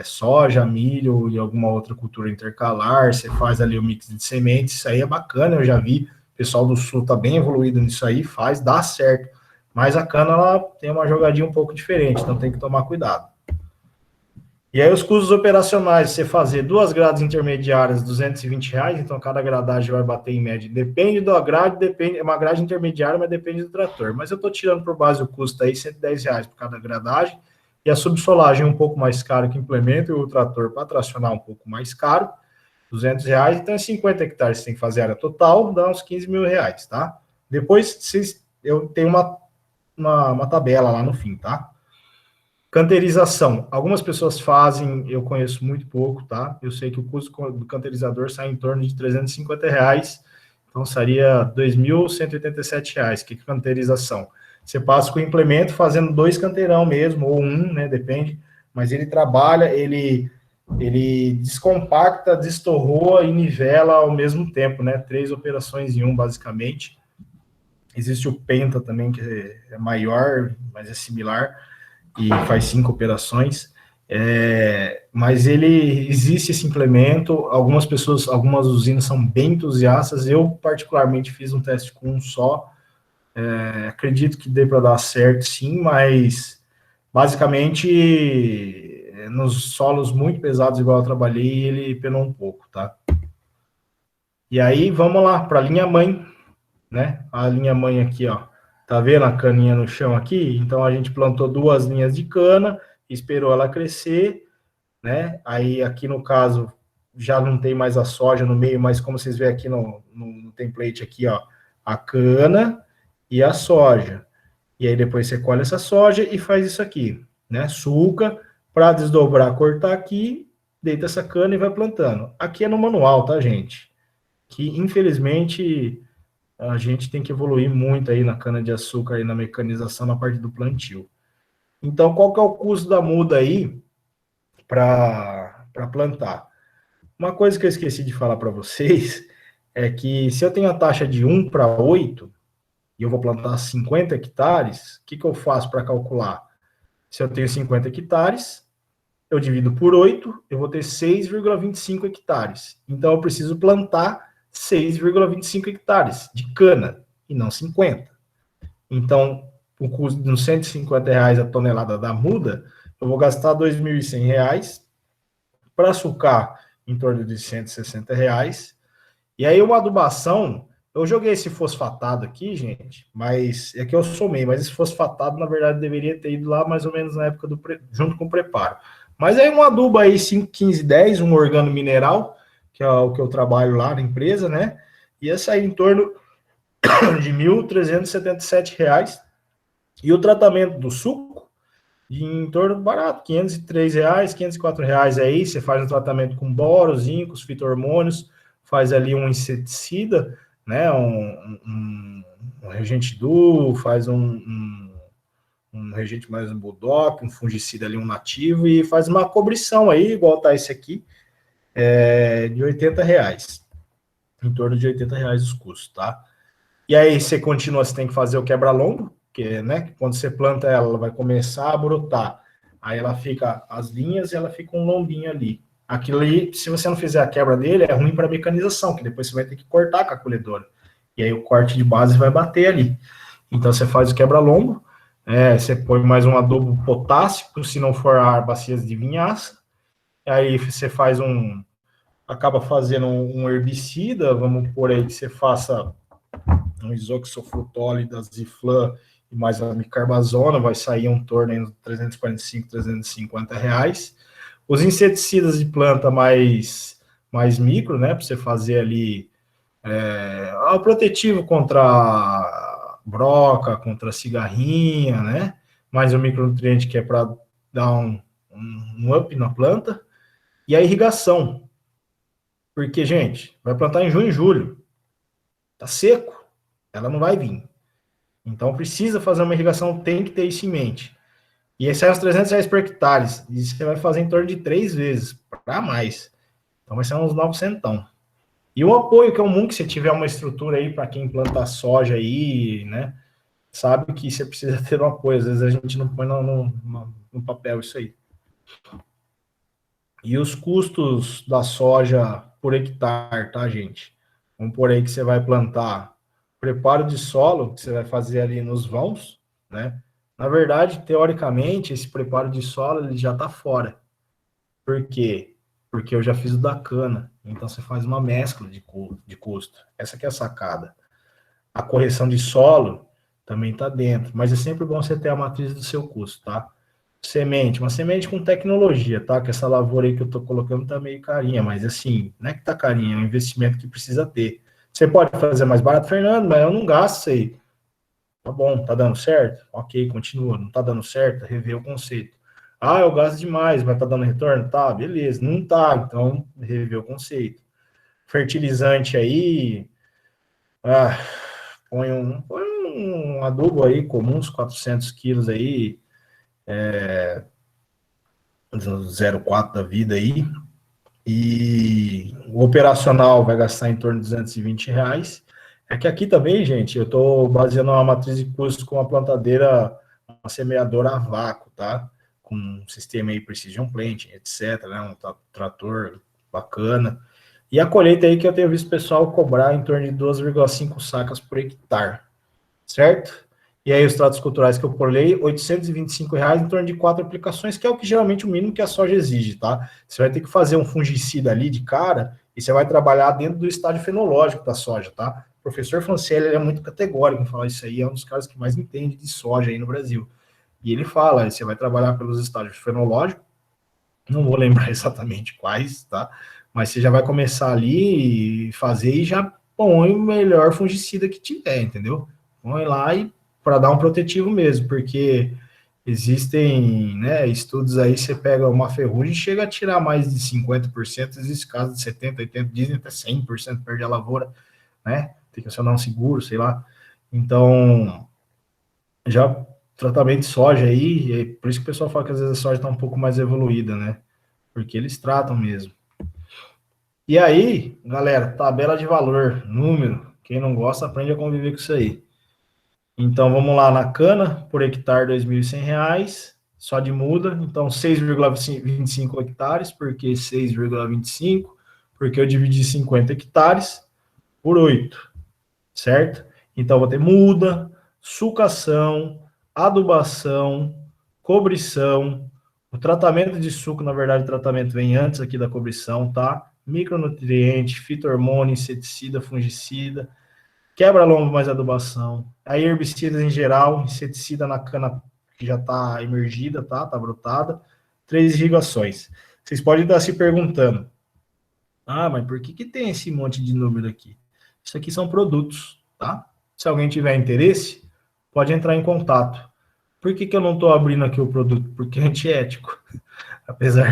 Speaker 3: Soja, milho e alguma outra cultura intercalar, você faz ali o mix de sementes, isso aí é bacana, eu já vi, o pessoal do sul tá bem evoluído nisso aí, faz, dá certo, mas a cana, ela tem uma jogadinha um pouco diferente, então tem que tomar cuidado. E aí os custos operacionais, você fazer 2 grades intermediárias, R$ 220, então cada gradagem vai bater em média, depende da grade, depende, é uma grade intermediária, mas depende do trator, mas eu tô tirando por base o custo aí, R$ 110 por cada gradagem, e a subsolagem um pouco mais caro que implemento, e o trator para tracionar um pouco mais caro, R$ 200, então é 50 hectares que você tem que fazer a área total, dá uns R$ 15 mil, tá? Depois eu tenho uma tabela lá no fim, tá? Canterização. Algumas pessoas fazem, eu conheço muito pouco, tá? Eu sei que o custo do canterizador sai em torno de R$ 350, então seria R$ 2.187. Que é canterização? Você passa com o implemento fazendo 2 canteirão mesmo, ou um, né? Depende. Mas ele trabalha, ele descompacta, destorroa e nivela ao mesmo tempo, né? 3 operações em um, basicamente. Existe o Penta também, que é maior, mas é similar, e faz 5 operações. Mas existe esse implemento, algumas pessoas, algumas usinas são bem entusiastas, eu particularmente fiz um teste com um só, acredito que dê para dar certo sim, mas basicamente nos solos muito pesados, igual eu trabalhei, ele penou um pouco, tá? E aí, vamos lá, para a linha mãe, né? A linha mãe aqui, ó, tá vendo a caninha no chão aqui? Então, a gente plantou 2 linhas de cana, esperou ela crescer, né? Aí, aqui no caso, já não tem mais a soja no meio, mas como vocês veem aqui no template aqui, ó, a cana e a soja. E aí, depois você colhe essa soja e faz isso aqui, né? Sulca, para desdobrar, cortar aqui, deita essa cana e vai plantando. Aqui é no manual, tá, gente? Que, infelizmente, a gente tem que evoluir muito aí na cana-de-açúcar e na mecanização na parte do plantio. Então, qual que é o custo da muda aí para plantar? Uma coisa que eu esqueci de falar para vocês é que se eu tenho a taxa de 1:8 e eu vou plantar 50 hectares, o que eu faço para calcular? Se eu tenho 50 hectares, eu divido por 8, eu vou ter 6,25 hectares. Então, eu preciso plantar 6,25 hectares de cana, e não 50. Então, o custo de uns R$ 150 a tonelada da muda, eu vou gastar R$ 2.100, para sucar em torno de R$ 160. E aí, uma adubação, eu joguei esse fosfatado aqui, gente, mas é que eu somei, mas esse fosfatado, na verdade, deveria ter ido lá mais ou menos na época junto com o preparo. Mas aí, um adubo aí 5, 15, 10, um organo mineral, que é o que eu trabalho lá na empresa, né? Ia sair em torno de R$ 1.377. E o tratamento do suco, em torno barato, R$ 503, R$ 504 aí, você faz um tratamento com boro, zinco, os fito-hormônios, faz ali um inseticida, né, um regente duo, faz um regente mais um Budoc, um fungicida ali, um nativo, e faz uma cobrição aí, igual tá esse aqui, de R$ 80, em torno de R$ 80 os custos, tá? E aí você continua, você tem que fazer o quebra-lombo, que, né, quando você planta ela, ela vai começar a brotar. Aí ela fica, as linhas, e ela fica um lombinho ali. Aquilo ali, se você não fizer a quebra dele, é ruim para mecanização, que depois você vai ter que cortar com a colhedora. E aí o corte de base vai bater ali. Então você faz o quebra-lombo, você põe mais um adubo potássico, se não for ar, bacias de vinhaça. Aí você faz acaba fazendo um herbicida, vamos por aí que você faça um isoxoflutole da Ziflan e mais a micarbazona, vai sair um torno de 345, 350 reais. Os inseticidas de planta mais micro, né, para você fazer ali o protetivo contra broca, contra cigarrinha, né, mais o micronutriente que é para dar um up na planta, e a irrigação, porque, gente, vai plantar em junho e julho, tá seco, ela não vai vir. Então, precisa fazer uma irrigação, tem que ter isso em mente. E esse é os 300 reais por hectare. E você vai fazer em torno de 3 vezes, para mais. Então, vai ser uns 900. E o apoio, que é comum, que você tiver uma estrutura aí para quem planta soja aí, né? Sabe que você precisa ter um apoio. Às vezes a gente não põe no papel isso aí. E os custos da soja por hectare, tá, gente? Vamos por aí que você vai plantar preparo de solo, que você vai fazer ali nos vãos, né? Na verdade, teoricamente, esse preparo de solo ele já está fora. Por quê? Porque eu já fiz o da cana. Então, você faz uma mescla de custo. Essa que é a sacada. A correção de solo também está dentro. Mas é sempre bom você ter a matriz do seu custo, tá? Semente, uma semente com tecnologia, tá? Que essa lavoura aí que eu tô colocando tá meio carinha, mas assim, não é que tá carinha, é um investimento que precisa ter. Você pode fazer mais barato, Fernando, mas eu não gasto isso aí. Tá bom, tá dando certo? Ok, continua. Não tá dando certo? Rever o conceito. Ah, eu gasto demais, mas tá dando retorno? Tá, beleza. Não tá, então rever o conceito. Fertilizante aí, põe um adubo aí comum, uns 400 quilos aí, 0,4 da vida aí, e o operacional vai gastar em torno de 220 reais. É que aqui também, gente, eu estou baseando uma matriz de custos com uma plantadeira, uma semeadora a vácuo, tá? Com um sistema aí Precision Planting, etc, né? Um trator bacana. E a colheita aí que eu tenho visto o pessoal cobrar em torno de 2,5 sacas por hectare, certo? E aí os tratos culturais que eu colhei, R$ 825 em torno de 4 aplicações, que é o que geralmente o mínimo que a soja exige, tá? Você vai ter que fazer um fungicida ali de cara e você vai trabalhar dentro do estágio fenológico da soja, tá? O professor Francelli, ele é muito categórico em falar isso aí, é um dos caras que mais entende de soja aí no Brasil. E ele fala, você vai trabalhar pelos estágios fenológicos, não vou lembrar exatamente quais, tá? Mas você já vai começar ali e fazer e já põe o melhor fungicida que tiver, entendeu? Põe lá e para dar um protetivo mesmo, porque existem, né, estudos aí, você pega uma ferrugem e chega a tirar mais de 50%, existe casos de 70%, 80%, dizem até 100% perde a lavoura, né, tem que acionar um seguro, sei lá. Então, já tratamento de soja aí, é por isso que o pessoal fala que às vezes a soja está um pouco mais evoluída, né, porque eles tratam mesmo. E aí, galera, tabela de valor, número, quem não gosta aprende a conviver com isso aí. Então, vamos lá, na cana, por hectare, R$ 2.100, só de muda. Então, 6,25 hectares, porque 6,25, porque eu dividi 50 hectares por 8, certo? Então, vou ter muda, sucação, adubação, cobrição. O tratamento de suco, na verdade, o tratamento vem antes aqui da cobrição, tá? Micronutriente, fito-hormônio, inseticida, fungicida, quebra-lombo mais adubação, aí herbicidas em geral, inseticida na cana que já está emergida, tá brotada, 3 irrigações. Vocês podem estar se perguntando, mas por que tem esse monte de número aqui? Isso aqui são produtos, tá? Se alguém tiver interesse, pode entrar em contato. Por que eu não estou abrindo aqui o produto? Porque é antiético. Apesar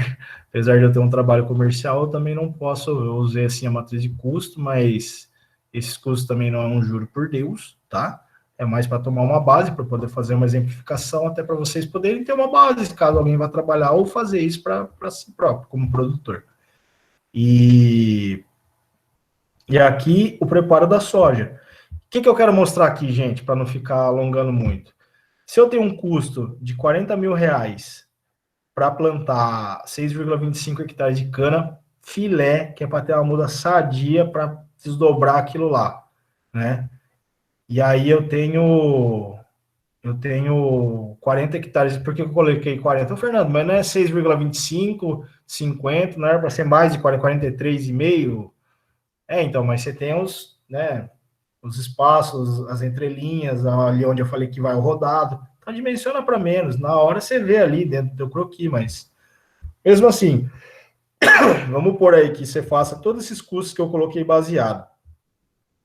Speaker 3: de eu ter um trabalho comercial, eu também não posso, eu usei assim a matriz de custo, mas esses custos também não é um juro por Deus, tá? É mais para tomar uma base, para poder fazer uma exemplificação, até para vocês poderem ter uma base, caso alguém vá trabalhar ou fazer isso para si próprio, como produtor. E aqui o preparo da soja. O que eu quero mostrar aqui, gente, para não ficar alongando muito? Se eu tenho um custo de 40 mil reais para plantar 6,25 hectares de cana, filé, que é para ter uma muda sadia para desdobrar aquilo lá, né? E aí eu tenho 40 hectares. Por que eu coloquei 40? Ô, Fernando, mas não é 6,25, 50, não era para ser mais de 40, 43,5? Então, mas você tem os, né, os espaços, as entrelinhas, ali onde eu falei que vai o rodado. Então, dimensiona para menos. Na hora você vê ali dentro do teu croquis, mas mesmo assim, vamos por aí que você faça todos esses custos que eu coloquei baseado.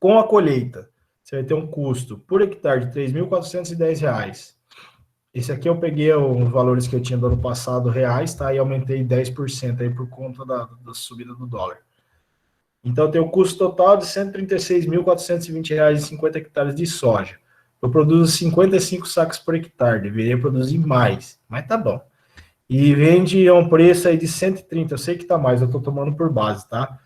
Speaker 3: Com a colheita, você vai ter um custo por hectare de R$ 3.410. Esse aqui eu peguei os valores que eu tinha do ano passado reais, tá? E aumentei 10% aí por conta da subida do dólar. Então, tem o custo total de R$ 136.420 em 50 hectares de soja. Eu produzo 55 sacos por hectare, deveria produzir mais, mas tá bom. E vende a um preço aí de 130, eu sei que tá mais, eu tô tomando por base, tá?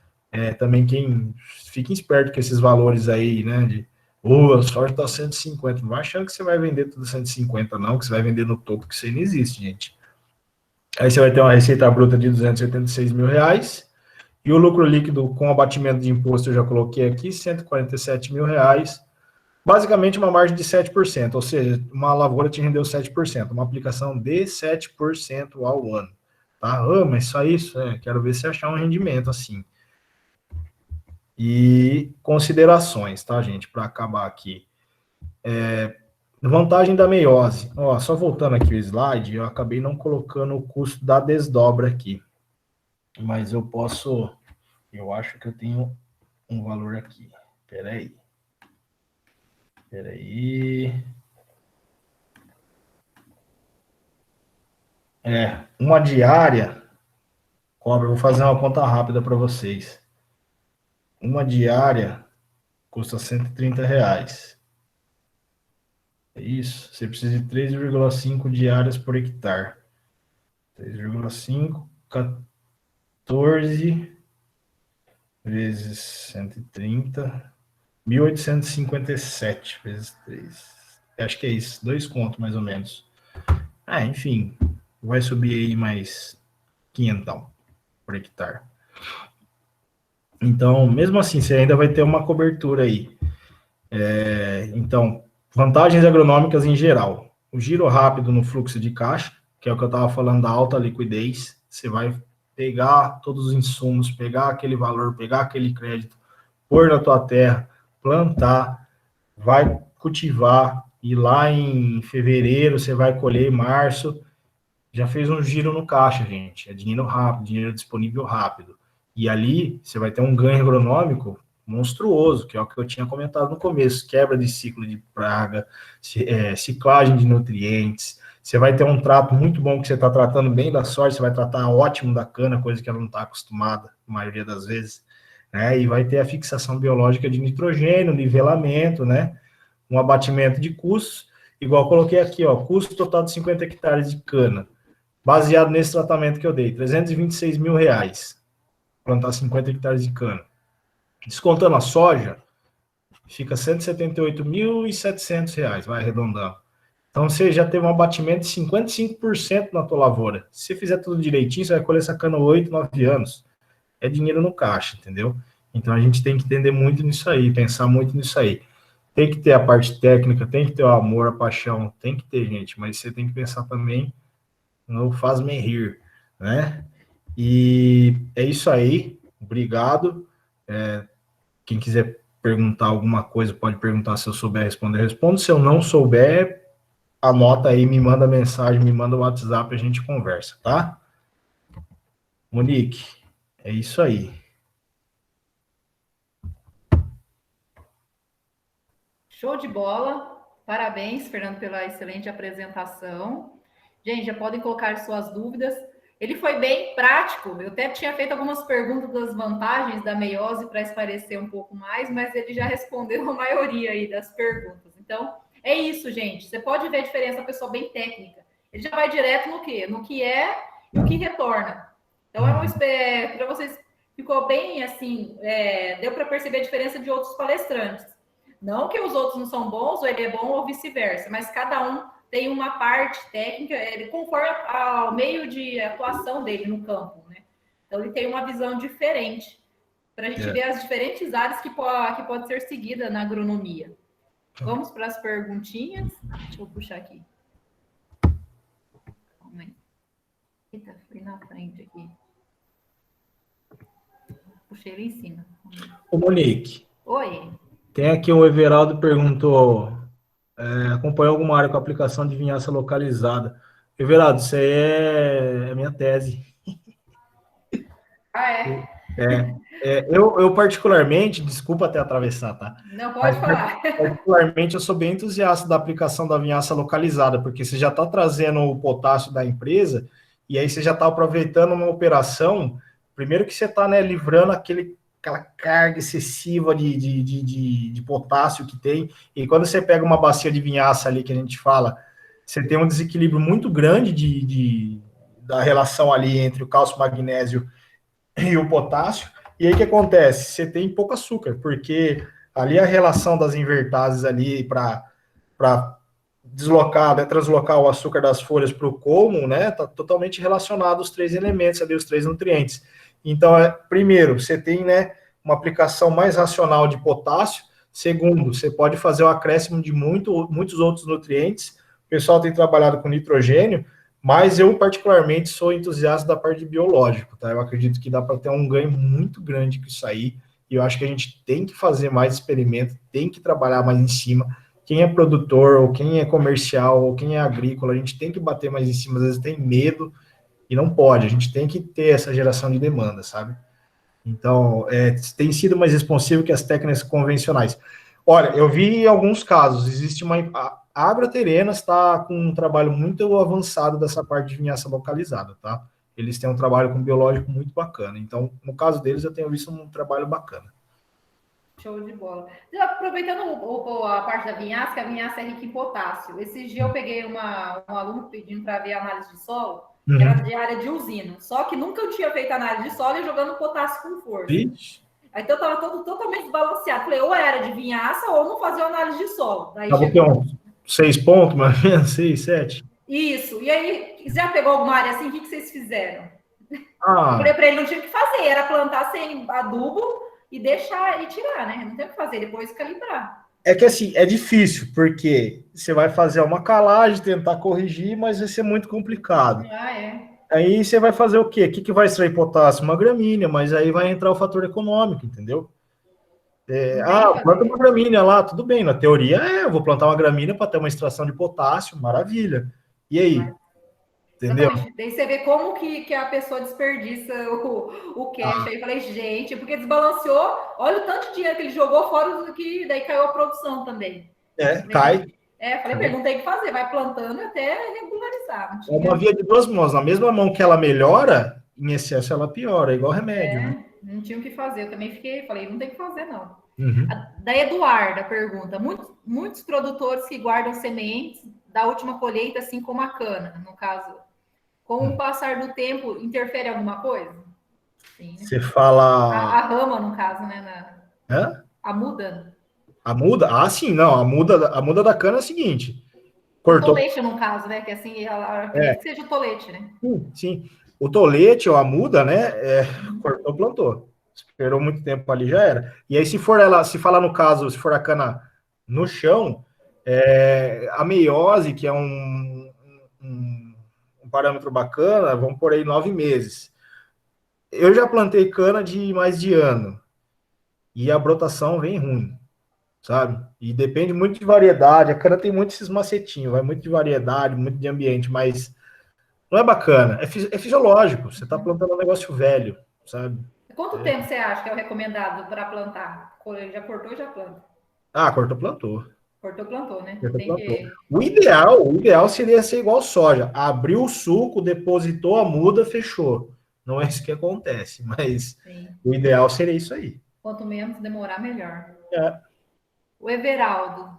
Speaker 3: Também quem fica esperto com esses valores aí, né, a soja tá 150, não vai achando que você vai vender tudo 150 não, que você vai vender no topo, que isso aí não existe, gente. Aí você vai ter uma receita bruta de R$ 286 mil, e o lucro líquido com abatimento de imposto eu já coloquei aqui, R$ 147 mil, basicamente uma margem de 7%, ou seja, uma lavoura te rendeu 7%, uma aplicação de 7% ao ano. Tá? Mas só isso? Quero ver se achar um rendimento assim. E considerações, tá, gente, para acabar aqui. Vantagem da meiose. Só voltando aqui o slide, eu acabei não colocando o custo da desdobra aqui. Mas eu acho que eu tenho um valor aqui. Peraí. Uma diária cobra, vou fazer uma conta rápida para vocês. Uma diária custa R$ 130. É isso. Você precisa de 3,5 diárias por hectare. 3,5, 14 vezes 130, 1.857 vezes 3. Acho que é isso, 2 contos mais ou menos. Enfim, vai subir aí mais 500 por hectare. Então, mesmo assim, você ainda vai ter uma cobertura aí. Então, vantagens agronômicas em geral. O giro rápido no fluxo de caixa, que é o que eu estava falando da alta liquidez. Você vai pegar todos os insumos, pegar aquele valor, pegar aquele crédito, pôr na tua terra, plantar, vai cultivar, e lá em fevereiro você vai colher, em março, já fez um giro no caixa, gente. É dinheiro rápido, dinheiro disponível rápido. E ali você vai ter um ganho agronômico monstruoso, que é o que eu tinha comentado no começo, quebra de ciclo de praga, ciclagem de nutrientes, você vai ter um trato muito bom, que você está tratando bem da soja, você vai tratar ótimo da cana, coisa que ela não está acostumada, na maioria das vezes, né? E vai ter a fixação biológica de nitrogênio, nivelamento, né? Um abatimento de custos, igual eu coloquei aqui, custo total de 50 hectares de cana, baseado nesse tratamento que eu dei, R$ 326 mil, plantar 50 hectares de cana. Descontando a soja, fica R$ 178.700, vai arredondando. Então, você já teve um abatimento de 55% na tua lavoura. Se você fizer tudo direitinho, você vai colher essa cana 8, 9 anos. É dinheiro no caixa, entendeu? Então, a gente tem que entender muito nisso aí, pensar muito nisso aí. Tem que ter a parte técnica, tem que ter o amor, a paixão, tem que ter, gente, mas você tem que pensar também no faz-me rir, né? E é isso aí, obrigado. Quem quiser perguntar alguma coisa, pode perguntar. Se eu souber responder, eu respondo. Se eu não souber, anota aí, me manda mensagem, me manda o WhatsApp, a gente conversa, tá? Monique, é isso aí.
Speaker 2: Show de bola. Parabéns, Fernando, pela excelente apresentação. Gente, já podem colocar suas dúvidas. Ele foi bem prático. Eu até tinha feito algumas perguntas das vantagens da meiose para esclarecer um pouco mais, mas ele já respondeu a maioria aí das perguntas. Então, é isso, gente. Você pode ver a diferença, a pessoa bem técnica. Ele já vai direto no quê? No que é e o que retorna. Então, para vocês, ficou bem assim, deu para perceber a diferença de outros palestrantes. Não que os outros não são bons, ou ele é bom, ou vice-versa, mas cada um tem uma parte técnica, ele conforme ao meio de atuação dele no campo, né? Então ele tem uma visão diferente para a gente ver as diferentes áreas que pode ser seguida na agronomia. Vamos para as perguntinhas. Deixa eu puxar aqui. Calma aí. Eita, fui na frente aqui. Puxei ele em cima.
Speaker 3: Ô, Monique.
Speaker 2: Oi.
Speaker 3: Tem aqui o Everaldo perguntou, acompanhou alguma área com aplicação de vinhaça localizada? Everaldo, isso aí é minha tese.
Speaker 2: Ah, é?
Speaker 3: Eu particularmente, desculpa até atravessar, tá?
Speaker 2: Não, pode falar.
Speaker 3: Particularmente, eu sou bem entusiasta da aplicação da vinhaça localizada, porque você já está trazendo o potássio da empresa, e aí você já está aproveitando uma operação, primeiro que você está, né, livrando aquela carga excessiva de potássio que tem, e quando você pega uma bacia de vinhaça ali, que a gente fala, você tem um desequilíbrio muito grande da relação ali entre o cálcio, magnésio e o potássio. E aí o que acontece? Você tem pouco açúcar, porque ali a relação das invertases ali para deslocar, né, translocar o açúcar das folhas para o colmo, né, tá totalmente relacionado os três elementos ali, os três nutrientes. Então, primeiro, você tem, né, uma aplicação mais racional de potássio. Segundo, você pode fazer o acréscimo de muitos outros nutrientes. O pessoal tem trabalhado com nitrogênio, mas eu, particularmente, sou entusiasta da parte de biológico, tá? Eu acredito que dá para ter um ganho muito grande com isso aí, e eu acho que a gente tem que fazer mais experimento, tem que trabalhar mais em cima. Quem é produtor, ou quem é comercial, ou quem é agrícola, a gente tem que bater mais em cima, às vezes tem medo, e não pode, a gente tem que ter essa geração de demanda, sabe? Então, tem sido mais responsivo que as técnicas convencionais. Olha, eu vi alguns casos, existe a Agroterena está com um trabalho muito avançado dessa parte de vinhaça localizada, tá? Eles têm um trabalho com biológico muito bacana. Então, no caso deles, eu tenho visto um trabalho bacana.
Speaker 2: Show de bola. Aproveitando a parte da vinhaça, que a vinhaça é rica em potássio. Esses dias eu peguei um aluno pedindo para ver a análise de solo, que era de área de usina. Só que nunca eu tinha feito análise de solo e jogando potássio com força.
Speaker 3: Ixi.
Speaker 2: Então eu estava totalmente desbalanceado. Falei, ou era de vinhaça ou não fazia análise de solo. Daí
Speaker 3: Tava
Speaker 2: chegou...
Speaker 3: 6 pontos, mais ou menos, 6, 7.
Speaker 2: Isso. E aí, já pegou alguma área assim? O que vocês fizeram?
Speaker 3: Ah.
Speaker 2: Eu falei para ele, não tinha o que fazer, era plantar sem adubo e deixar e tirar, né? Não tem o que fazer, depois calibrar.
Speaker 3: É que assim, é difícil, porque você vai fazer uma calagem, tentar corrigir, mas vai ser muito complicado.
Speaker 2: Ah, é.
Speaker 3: Aí você vai fazer o quê? O que vai extrair potássio? Uma gramínea, mas aí vai entrar o fator econômico, entendeu? Planta uma gramínea lá, tudo bem. Na teoria, eu vou plantar uma gramínea para ter uma extração de potássio, maravilha. E aí? Entendeu?
Speaker 2: Exatamente. Daí você vê como que a pessoa desperdiça o cash. Aí eu falei, gente, porque desbalanceou, olha o tanto de dinheiro que ele jogou fora do que daí caiu a produção também.
Speaker 3: Cai.
Speaker 2: Falei, perguntei o que fazer, vai plantando até regularizar.
Speaker 3: É uma via de duas mãos. Na mesma mão que ela melhora, em excesso ela piora, é igual remédio. Né?
Speaker 2: Não tinha o que fazer. Eu também falei, não tem o que fazer, não.
Speaker 3: Uhum.
Speaker 2: Da Eduarda pergunta: muitos produtores que guardam sementes da última colheita, assim como a cana, no caso, com o passar do tempo, interfere alguma coisa? Sim, né?
Speaker 3: Você fala.
Speaker 2: A rama, no caso, né? A muda.
Speaker 3: A muda? Ah, sim, não. A muda da cana é a seguinte.
Speaker 2: Cortou. O tolete, no caso, né? Que assim, que seja o tolete, né?
Speaker 3: Sim. O tolete ou a muda, né? Cortou, plantou. Esperou muito tempo ali, já era. E aí, se falar no caso, se for a cana no chão, a meiose, que é um parâmetro bacana, vamos por aí 9 meses. Eu já plantei cana de mais de ano. E a brotação vem ruim, sabe? E depende muito de variedade. A cana tem muito esses macetinhos, vai muito de variedade, muito de ambiente, mas não é bacana. É fisiológico. Você está plantando um negócio velho, sabe?
Speaker 2: Quanto tempo você acha que é o recomendado para plantar? Já cortou, já planta?
Speaker 3: Cortou, plantou.
Speaker 2: Cortou, plantou, né?
Speaker 3: Plantou. O ideal seria ser igual soja. Abriu o suco, depositou a muda, fechou. Não é isso que acontece, mas o ideal seria isso aí.
Speaker 2: Quanto menos demorar, melhor.
Speaker 3: É.
Speaker 2: O Everaldo,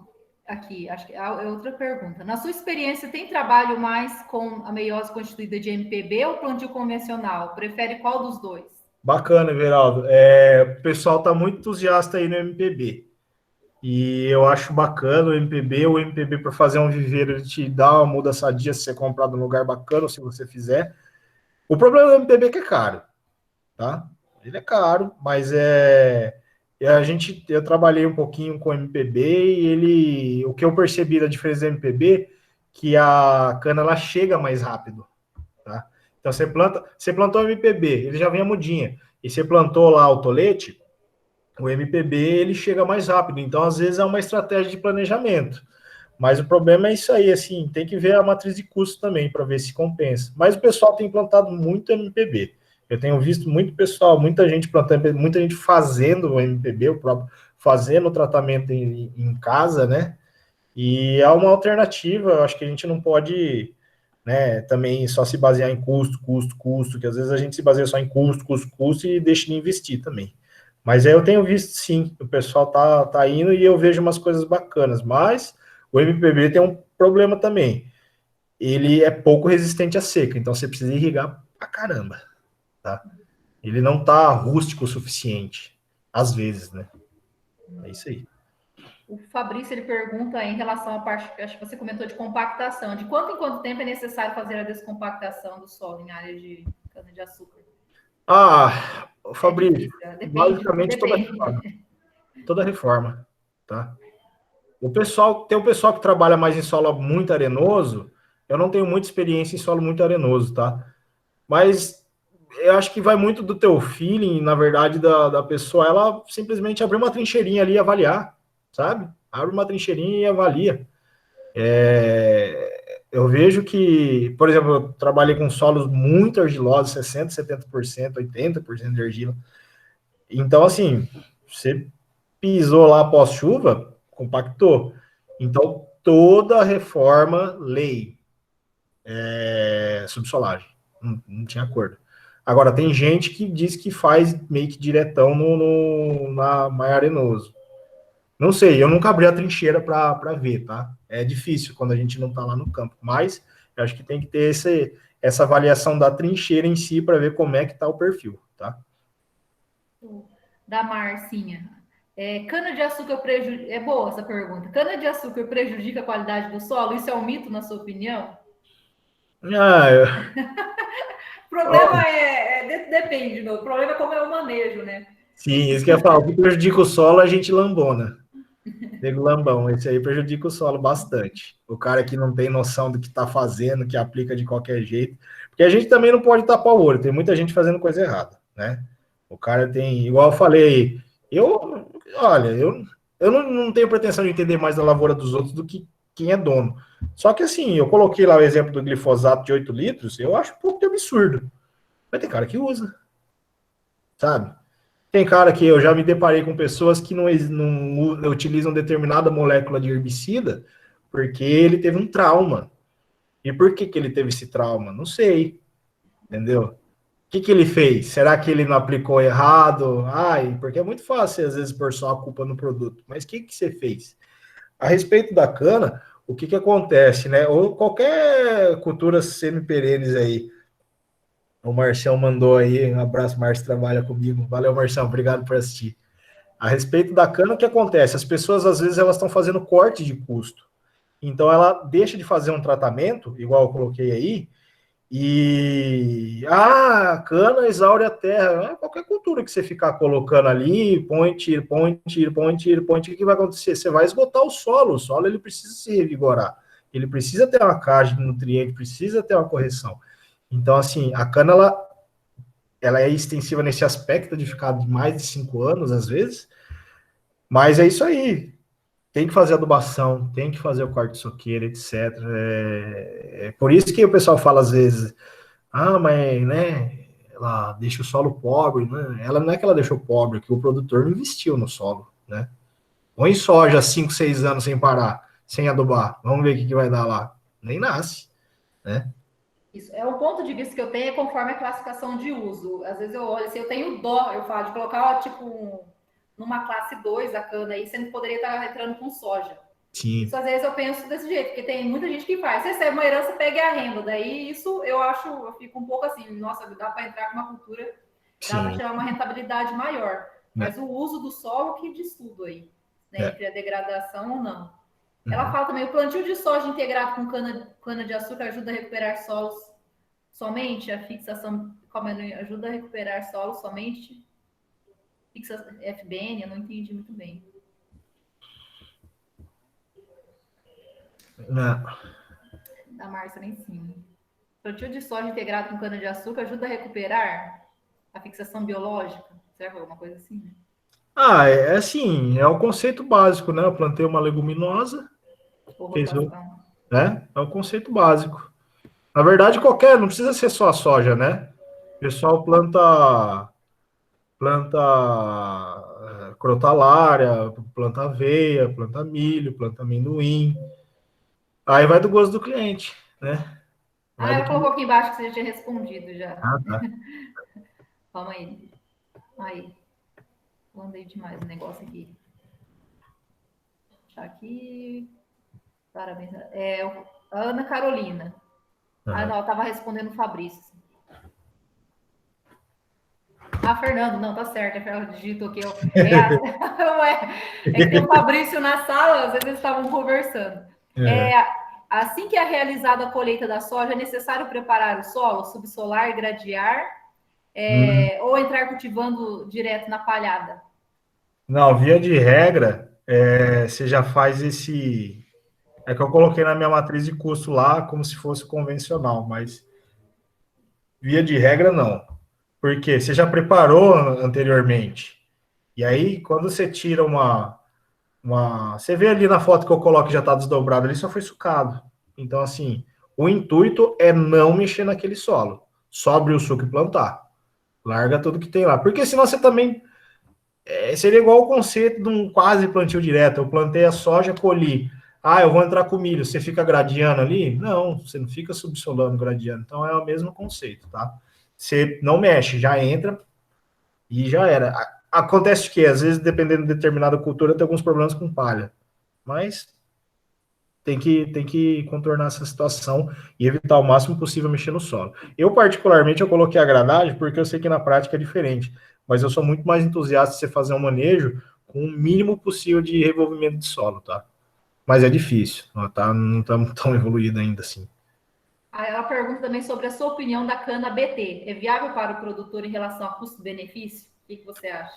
Speaker 2: aqui, acho que é outra pergunta. Na sua experiência, tem trabalho mais com a meiose constituída de MPB ou plantio convencional? Prefere qual dos dois?
Speaker 3: Bacana, Everaldo. O pessoal está muito entusiasta aí no MPB. E eu acho bacana o MPB para fazer um viveiro, ele te dá uma muda sadia se você comprar num lugar bacana, ou se você fizer. O problema do MPB é que é caro, tá? Ele é caro, mas eu trabalhei um pouquinho com MPB e o que eu percebi da diferença do MPB, que a cana ela chega mais rápido, tá? Então você plantou o MPB, ele já vem a mudinha, e você plantou lá o tolete, o MPB ele chega mais rápido, então às vezes é uma estratégia de planejamento. Mas o problema é isso aí, assim, tem que ver a matriz de custo também para ver se compensa. Mas o pessoal tem plantado muito MPB. Eu tenho visto muito pessoal, muita gente plantando, muita gente fazendo o MPB, o próprio fazendo o tratamento em casa, né? E é uma alternativa, eu acho que a gente não pode, né, também só se basear em custo, que às vezes a gente se baseia só em custo e deixa de investir também. Mas eu tenho visto sim, o pessoal tá indo e eu vejo umas coisas bacanas, mas o MPB tem um problema também. Ele é pouco resistente à seca, então você precisa irrigar pra caramba, tá? Ele não tá rústico o suficiente, às vezes, né? É isso aí.
Speaker 2: O Fabrício ele pergunta em relação à parte, acho que você comentou de compactação. De quanto em quanto tempo é necessário fazer a descompactação do solo em área de cana-de-açúcar?
Speaker 3: Ah,
Speaker 2: É
Speaker 3: Fabrício,
Speaker 2: difícil, depende,
Speaker 3: basicamente
Speaker 2: depende.
Speaker 3: toda reforma, tá? Tem o pessoal que trabalha mais em solo muito arenoso. Eu não tenho muita experiência em solo muito arenoso, tá? Mas eu acho que vai muito do teu feeling, na verdade, da pessoa. Ela simplesmente abrir uma trincheirinha ali e avaliar, sabe? Abre uma trincheirinha e avalia. Eu vejo que, por exemplo, eu trabalhei com solos muito argilosos, 60%, 70%, 80% de argila. Então, assim, você pisou lá após chuva, compactou. Então, toda reforma, lei, subsolagem. Não tinha acordo. Agora, tem gente que diz que faz meio que diretão na Maia Arenoso. Não sei, eu nunca abri a trincheira para ver, tá? É difícil quando a gente não tá lá no campo, mas eu acho que tem que ter essa avaliação da trincheira em si para ver como é que tá o perfil, tá?
Speaker 2: Da Marcinha. Cana-de-açúcar prejudica. É boa essa pergunta. Cana-de-açúcar prejudica a qualidade do solo? Isso é um mito, na sua opinião?
Speaker 3: Ah,
Speaker 2: O problema depende, meu. O problema é como é o manejo, né?
Speaker 3: sim, isso que eu ia falar. O que prejudica o solo, a gente lambona. Nego lambão, esse aí prejudica o solo bastante. O cara que não tem noção do que está fazendo, que aplica de qualquer jeito. Porque a gente também não pode tapar o olho, tem muita gente fazendo coisa errada, né? O cara tem, igual eu falei, olha, eu não tenho pretensão de entender mais da lavoura dos outros do que quem é dono. Só que assim, eu coloquei lá o exemplo do glifosato de 8 litros, eu acho um pouco de absurdo. Mas tem cara que usa, sabe? Tem cara que eu já me deparei com pessoas que não utilizam determinada molécula de herbicida porque ele teve um trauma. E por que ele teve esse trauma? Não sei, entendeu? O que ele fez? Será que ele não aplicou errado? Ai, porque é muito fácil, às vezes, pôr só a culpa no produto. Mas o que você fez? A respeito da cana, o que acontece, né? Ou qualquer cultura semi-perenes aí. O Marcião mandou aí, um abraço, Márcio trabalha comigo. Valeu, Marcião, obrigado por assistir. A respeito da cana, o que acontece? As pessoas, às vezes, elas estão fazendo corte de custo. Então, ela deixa de fazer um tratamento, igual eu coloquei aí, e a cana exaure a terra. Qualquer cultura que você ficar colocando ali, põe, tira, põe, tira, põe, tira, põe, tira, o que vai acontecer? Você vai esgotar o solo ele precisa se revigorar, ele precisa ter uma carga de nutriente, precisa ter uma correção. Então, assim, a cana, ela é extensiva nesse aspecto de ficar de mais de 5 anos, às vezes, mas é isso aí. Tem que fazer adubação, tem que fazer o corte de soqueira, etc. É por isso que o pessoal fala às vezes, mas, né, ela deixa o solo pobre, né? Ela não é que ela deixou pobre, é que o produtor não investiu no solo, né? Põe soja 5, 6 anos sem parar, sem adubar. Vamos ver o que vai dar lá. Nem nasce, né?
Speaker 2: Isso é um ponto de vista que eu tenho é conforme a classificação de uso. Às vezes eu olho assim, eu tenho dó, eu falo de colocar tipo numa classe 2 a cana aí, sendo que poderia estar entrando com soja. Isso
Speaker 3: Sim,
Speaker 2: às vezes eu penso desse jeito, porque tem muita gente que faz. Você recebe uma herança, pega a renda. Daí isso eu acho, eu fico um pouco assim, nossa, dá para entrar com uma cultura, dá para
Speaker 3: sim.
Speaker 2: tirar uma rentabilidade maior.
Speaker 3: Né?
Speaker 2: Mas o uso do solo que diz tudo aí. né, entre a degradação ou não. Ela fala também, o plantio de soja integrado com cana-de-açúcar ajuda a recuperar solos somente? A fixação ajuda a recuperar solos somente? Fixa FBN, eu não entendi muito bem.
Speaker 3: Não.
Speaker 2: Da Márcia lá em cima. Plantio de soja integrado com cana-de-açúcar ajuda a recuperar a fixação biológica? Será que é alguma coisa assim? Né?
Speaker 3: É assim, é o conceito básico, né? Eu plantei uma leguminosa, né? É o conceito básico. Na verdade, não precisa ser só a soja, né? O pessoal planta crotalária, planta aveia, planta milho, planta amendoim. Aí vai do gosto do cliente, né?
Speaker 2: Ela colocou aqui embaixo que você já tinha respondido já.
Speaker 3: Tá.
Speaker 2: Calma aí. Aí. Andei demais o negócio aqui. Tá aqui. Parabéns. A Ana Carolina. Não, eu tava respondendo o Fabrício. Fernando, não, tá certo. Ela digitou aqui. É que tem o Fabrício na sala, às vezes eles estavam conversando. Assim que é realizada a colheita da soja, é necessário preparar o solo, subsolar, gradear, ou entrar cultivando direto na palhada?
Speaker 3: Não, via de regra, você já faz esse... É que eu coloquei na minha matriz de custo lá como se fosse convencional, mas via de regra não. Porque você já preparou anteriormente. E aí, quando você tira Você vê ali na foto que eu coloco que já está desdobrado ali, só foi sucado. Então, assim, o intuito é não mexer naquele solo. Só abrir o suco e plantar. Larga tudo que tem lá. Porque senão você também... seria igual o conceito de um quase plantio direto. Eu plantei a soja, colhi. Eu vou entrar com milho. Você fica gradeando ali? Não, você não fica subsolando, gradeando. Então, é o mesmo conceito, tá? Você não mexe, já entra e já era. Acontece que, às vezes, dependendo de determinada cultura, tem alguns problemas com palha. Mas tem que contornar essa situação e evitar o máximo possível mexer no solo. Eu, particularmente, eu coloquei a granagem porque eu sei que na prática é diferente. Mas eu sou muito mais entusiasta de você fazer um manejo com o mínimo possível de revolvimento de solo, tá? Mas é difícil, não estamos tão evoluído ainda assim.
Speaker 2: Aí ela pergunta também sobre a sua opinião da cana BT. É viável para o produtor em relação a custo-benefício? O que você acha?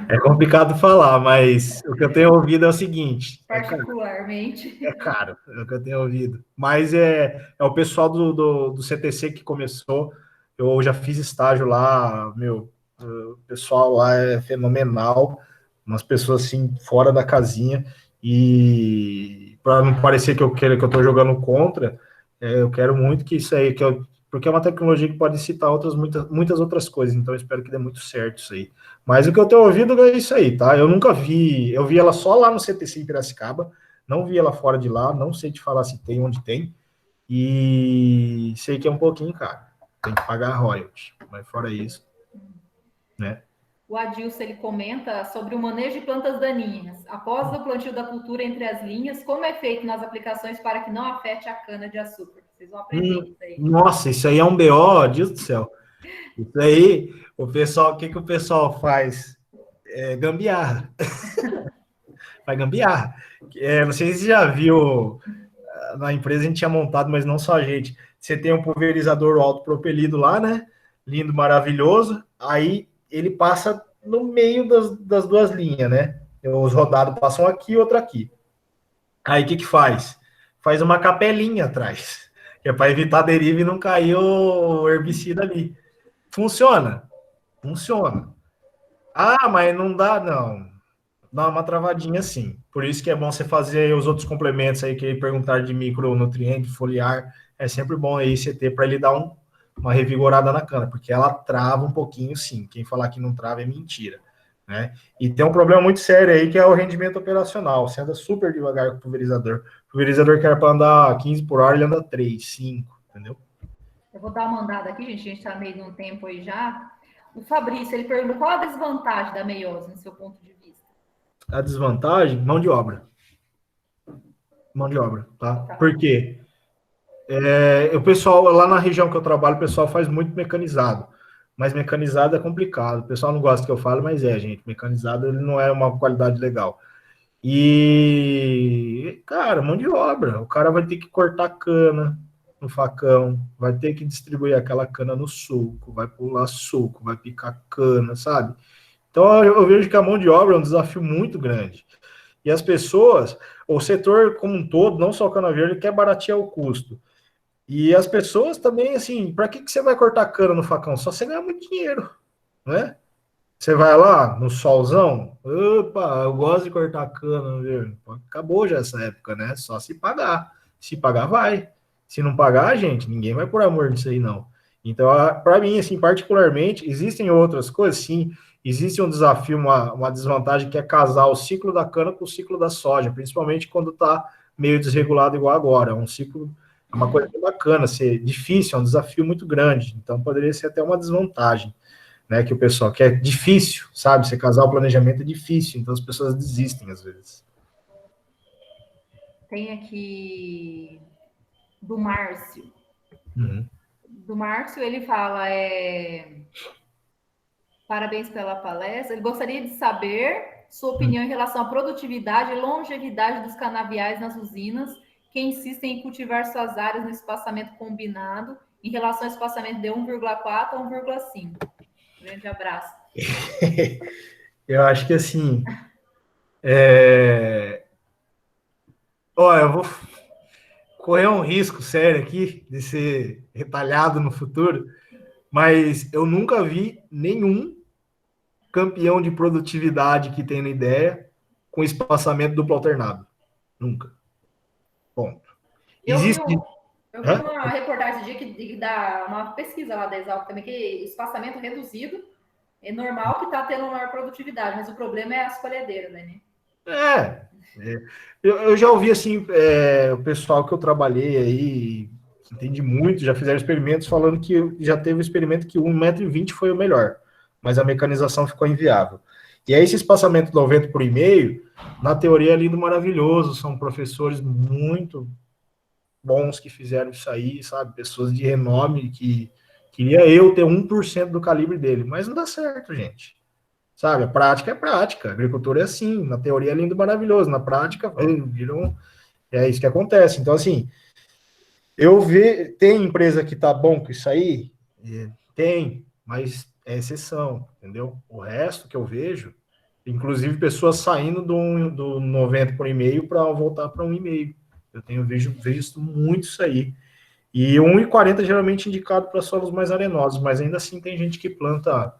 Speaker 3: É complicado falar, mas o que eu tenho ouvido é o seguinte.
Speaker 2: Particularmente.
Speaker 3: É caro, é o que eu tenho ouvido. Mas é o pessoal do CTC que começou. Eu já fiz estágio lá, o pessoal lá é fenomenal. Umas pessoas assim, fora da casinha. E para não parecer que eu estou jogando contra, eu quero muito que isso aí, porque é uma tecnologia que pode citar muitas outras coisas, então eu espero que dê muito certo isso aí. Mas o que eu tenho ouvido é isso aí, tá? Eu nunca vi, eu vi ela só lá no CTC em Piracicaba, não vi ela fora de lá, não sei te falar se tem, onde tem, e sei que é um pouquinho caro, tem que pagar royalties, mas fora isso, né?
Speaker 2: O Adilson, ele comenta sobre o manejo de plantas daninhas. Após o plantio da cultura entre as linhas, como é feito nas aplicações para que não afete a cana-de-açúcar? Vocês vão aprender isso aí.
Speaker 3: Nossa, isso aí é um BO, Deus do céu. Isso aí, o que o pessoal faz? Gambiarra. Faz gambiarra. Não sei se você já viu, na empresa a gente tinha montado, mas não só a gente. Você tem um pulverizador autopropelido lá, né? Lindo, maravilhoso. Aí ele passa no meio das duas linhas, né? Os rodados passam aqui e outro aqui. Aí o que faz? Faz uma capelinha atrás, que é para evitar a deriva e não cair o herbicida ali. Funciona? Funciona. Mas não dá, não. Dá uma travadinha sim. Por isso que é bom você fazer os outros complementos aí que perguntar de micronutriente, foliar. É sempre bom aí você ter para ele dar uma revigorada na cana, porque ela trava um pouquinho sim. Quem falar que não trava é mentira, né? E tem um problema muito sério aí que é o rendimento operacional. Você anda super devagar com o pulverizador. O pulverizador que era para andar 15 por hora, ele anda 3, 5, entendeu?
Speaker 2: Eu vou dar uma andada aqui, gente. A gente está meio de um tempo aí já. O Fabrício, ele pergunta qual a desvantagem da meiose, no seu ponto de vista?
Speaker 3: A desvantagem, mão de obra. Mão de obra, tá? Por quê? O pessoal, lá na região que eu trabalho, o pessoal faz muito mecanizado. mas mecanizado é complicado. O pessoal não gosta que eu fale, mas gente, mecanizado ele não é uma qualidade legal. E, cara, mão de obra. O cara vai ter que cortar cana no facão, vai ter que distribuir aquela cana no suco, vai pular suco, vai picar cana, sabe? Então eu vejo que a mão de obra é um desafio muito grande. E as pessoas, o setor como um todo, não só o cana verde, quer baratear o custo. E as pessoas também, assim, para que você vai cortar cana no facão? Só você ganhar muito dinheiro, né? Você vai lá no solzão, opa, eu gosto de cortar cana, viu? Acabou já essa época, né? Só se pagar. Se pagar, vai. Se não pagar, gente, ninguém vai por amor disso aí, não. Então, para mim, assim, particularmente, existem outras coisas, sim. Existe um desafio, uma desvantagem que é casar o ciclo da cana com o ciclo da soja, principalmente quando está meio desregulado igual agora. É um ciclo, é uma coisa bacana, ser difícil, é um desafio muito grande. Então, poderia ser até uma desvantagem, né, que o pessoal, que é difícil, sabe? Você casar o planejamento é difícil, então as pessoas desistem às vezes.
Speaker 2: Tem aqui do Márcio.
Speaker 3: Uhum.
Speaker 2: Do Márcio, ele fala, parabéns pela palestra. Ele gostaria de saber sua opinião em relação à produtividade e longevidade dos canaviais nas usinas que insistem em cultivar suas áreas no espaçamento combinado em relação ao espaçamento de 1,4 a 1,5. Grande abraço.
Speaker 3: Eu acho que assim, olha, eu vou correr um risco sério aqui de ser retalhado no futuro, mas eu nunca vi nenhum campeão de produtividade que tenha ideia com espaçamento duplo alternado. Nunca. Ponto. Existe.
Speaker 2: Eu vi uma reportagem que dá uma pesquisa lá da Exalc também, que espaçamento reduzido é normal que está tendo maior produtividade, mas o problema é as colhedeiras, né?
Speaker 3: Eu já ouvi assim, o pessoal que eu trabalhei aí, que entende muito, já fizeram experimentos falando que já teve um experimento que 1,20 m foi o melhor, mas a mecanização ficou inviável. E aí esse espaçamento 90 por e-mail, na teoria é lindo, maravilhoso, são professores muito bons que fizeram isso aí, sabe? Pessoas de renome que queria eu ter 1% do calibre dele, mas não dá certo, gente. Sabe, a prática é prática, a agricultura é assim, na teoria é lindo, maravilhoso, na prática, é isso que acontece. Então, assim, tem empresa que tá bom com isso aí? Tem, mas é exceção, entendeu? O resto que eu vejo, inclusive pessoas saindo do 90 por e-mail para voltar para 1,5. Eu vejo muito isso aí. E 1,40 geralmente indicado para solos mais arenosos, mas ainda assim tem gente que planta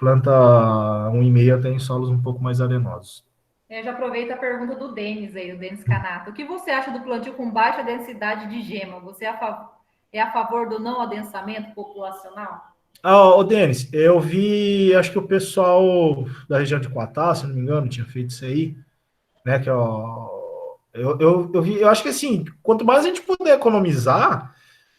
Speaker 3: 1,5 até em solos um pouco mais arenosos.
Speaker 2: Já aproveita a pergunta do Denis aí, o Denis Canato. O que você acha do plantio com baixa densidade de gema? Você é a favor do não adensamento populacional?
Speaker 3: Denis, eu vi, acho que o pessoal da região de Quatá, se não me engano, tinha feito isso aí, né? Que eu acho que assim, quanto mais a gente puder economizar,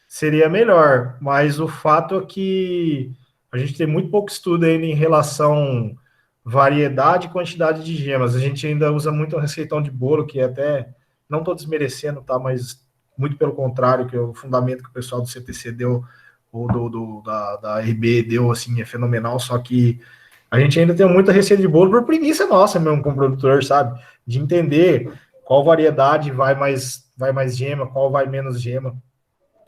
Speaker 3: seria melhor. Mas o fato é que a gente tem muito pouco estudo ainda em relação variedade e quantidade de gemas. A gente ainda usa muito a receitão de bolo, que até não estou desmerecendo, tá? Mas muito pelo contrário, que é o fundamento que o pessoal do CTC deu, ou da RB deu, assim, é fenomenal, só que a gente ainda tem muita receita de bolo por preguiça nossa mesmo, como produtor, sabe? De entender qual variedade vai mais gema, qual vai menos gema.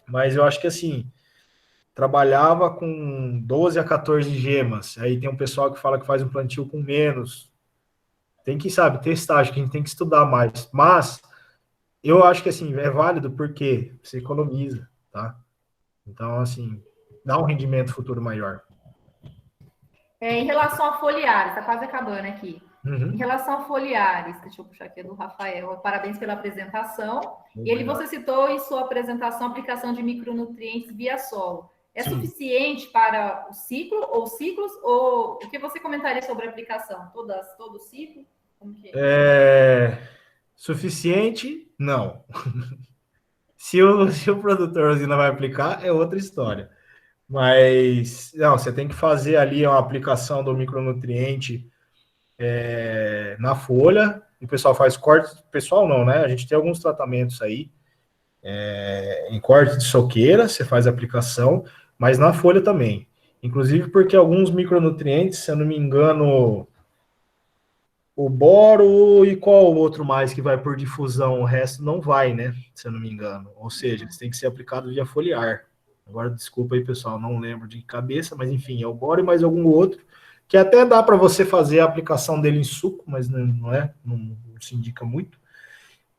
Speaker 3: Mas eu acho que assim, trabalhava com 12 a 14 gemas. Aí tem um pessoal que fala que faz um plantio com menos. Tem que, sabe, ter estágio, que a gente tem que estudar mais. Mas eu acho que assim, é válido porque você economiza, tá? Então, assim, dá um rendimento futuro maior.
Speaker 2: Em relação a foliares, está quase acabando aqui.
Speaker 3: Uhum.
Speaker 2: Em relação a foliares, deixa eu puxar aqui do Rafael. Parabéns pela apresentação. Você citou em sua apresentação a aplicação de micronutrientes via solo. É Sim. suficiente para o ciclo ou ciclos? Ou o que você comentaria sobre a aplicação? Todo o ciclo? Como que
Speaker 3: Suficiente? Não. se o produtor usina vai aplicar, é outra história. Mas, não, você tem que fazer ali uma aplicação do micronutriente na folha. E o pessoal faz corte. Pessoal não, né? A gente tem alguns tratamentos aí. Em corte de soqueira, você faz a aplicação, mas na folha também. Inclusive porque alguns micronutrientes, se eu não me engano, o boro e qual o outro mais que vai por difusão, o resto não vai, né? Se eu não me engano. Ou seja, eles têm que ser aplicados via foliar. Agora, desculpa aí, pessoal, não lembro de cabeça, mas enfim, é o boro e mais algum outro, que até dá para você fazer a aplicação dele em suco, mas não se indica muito.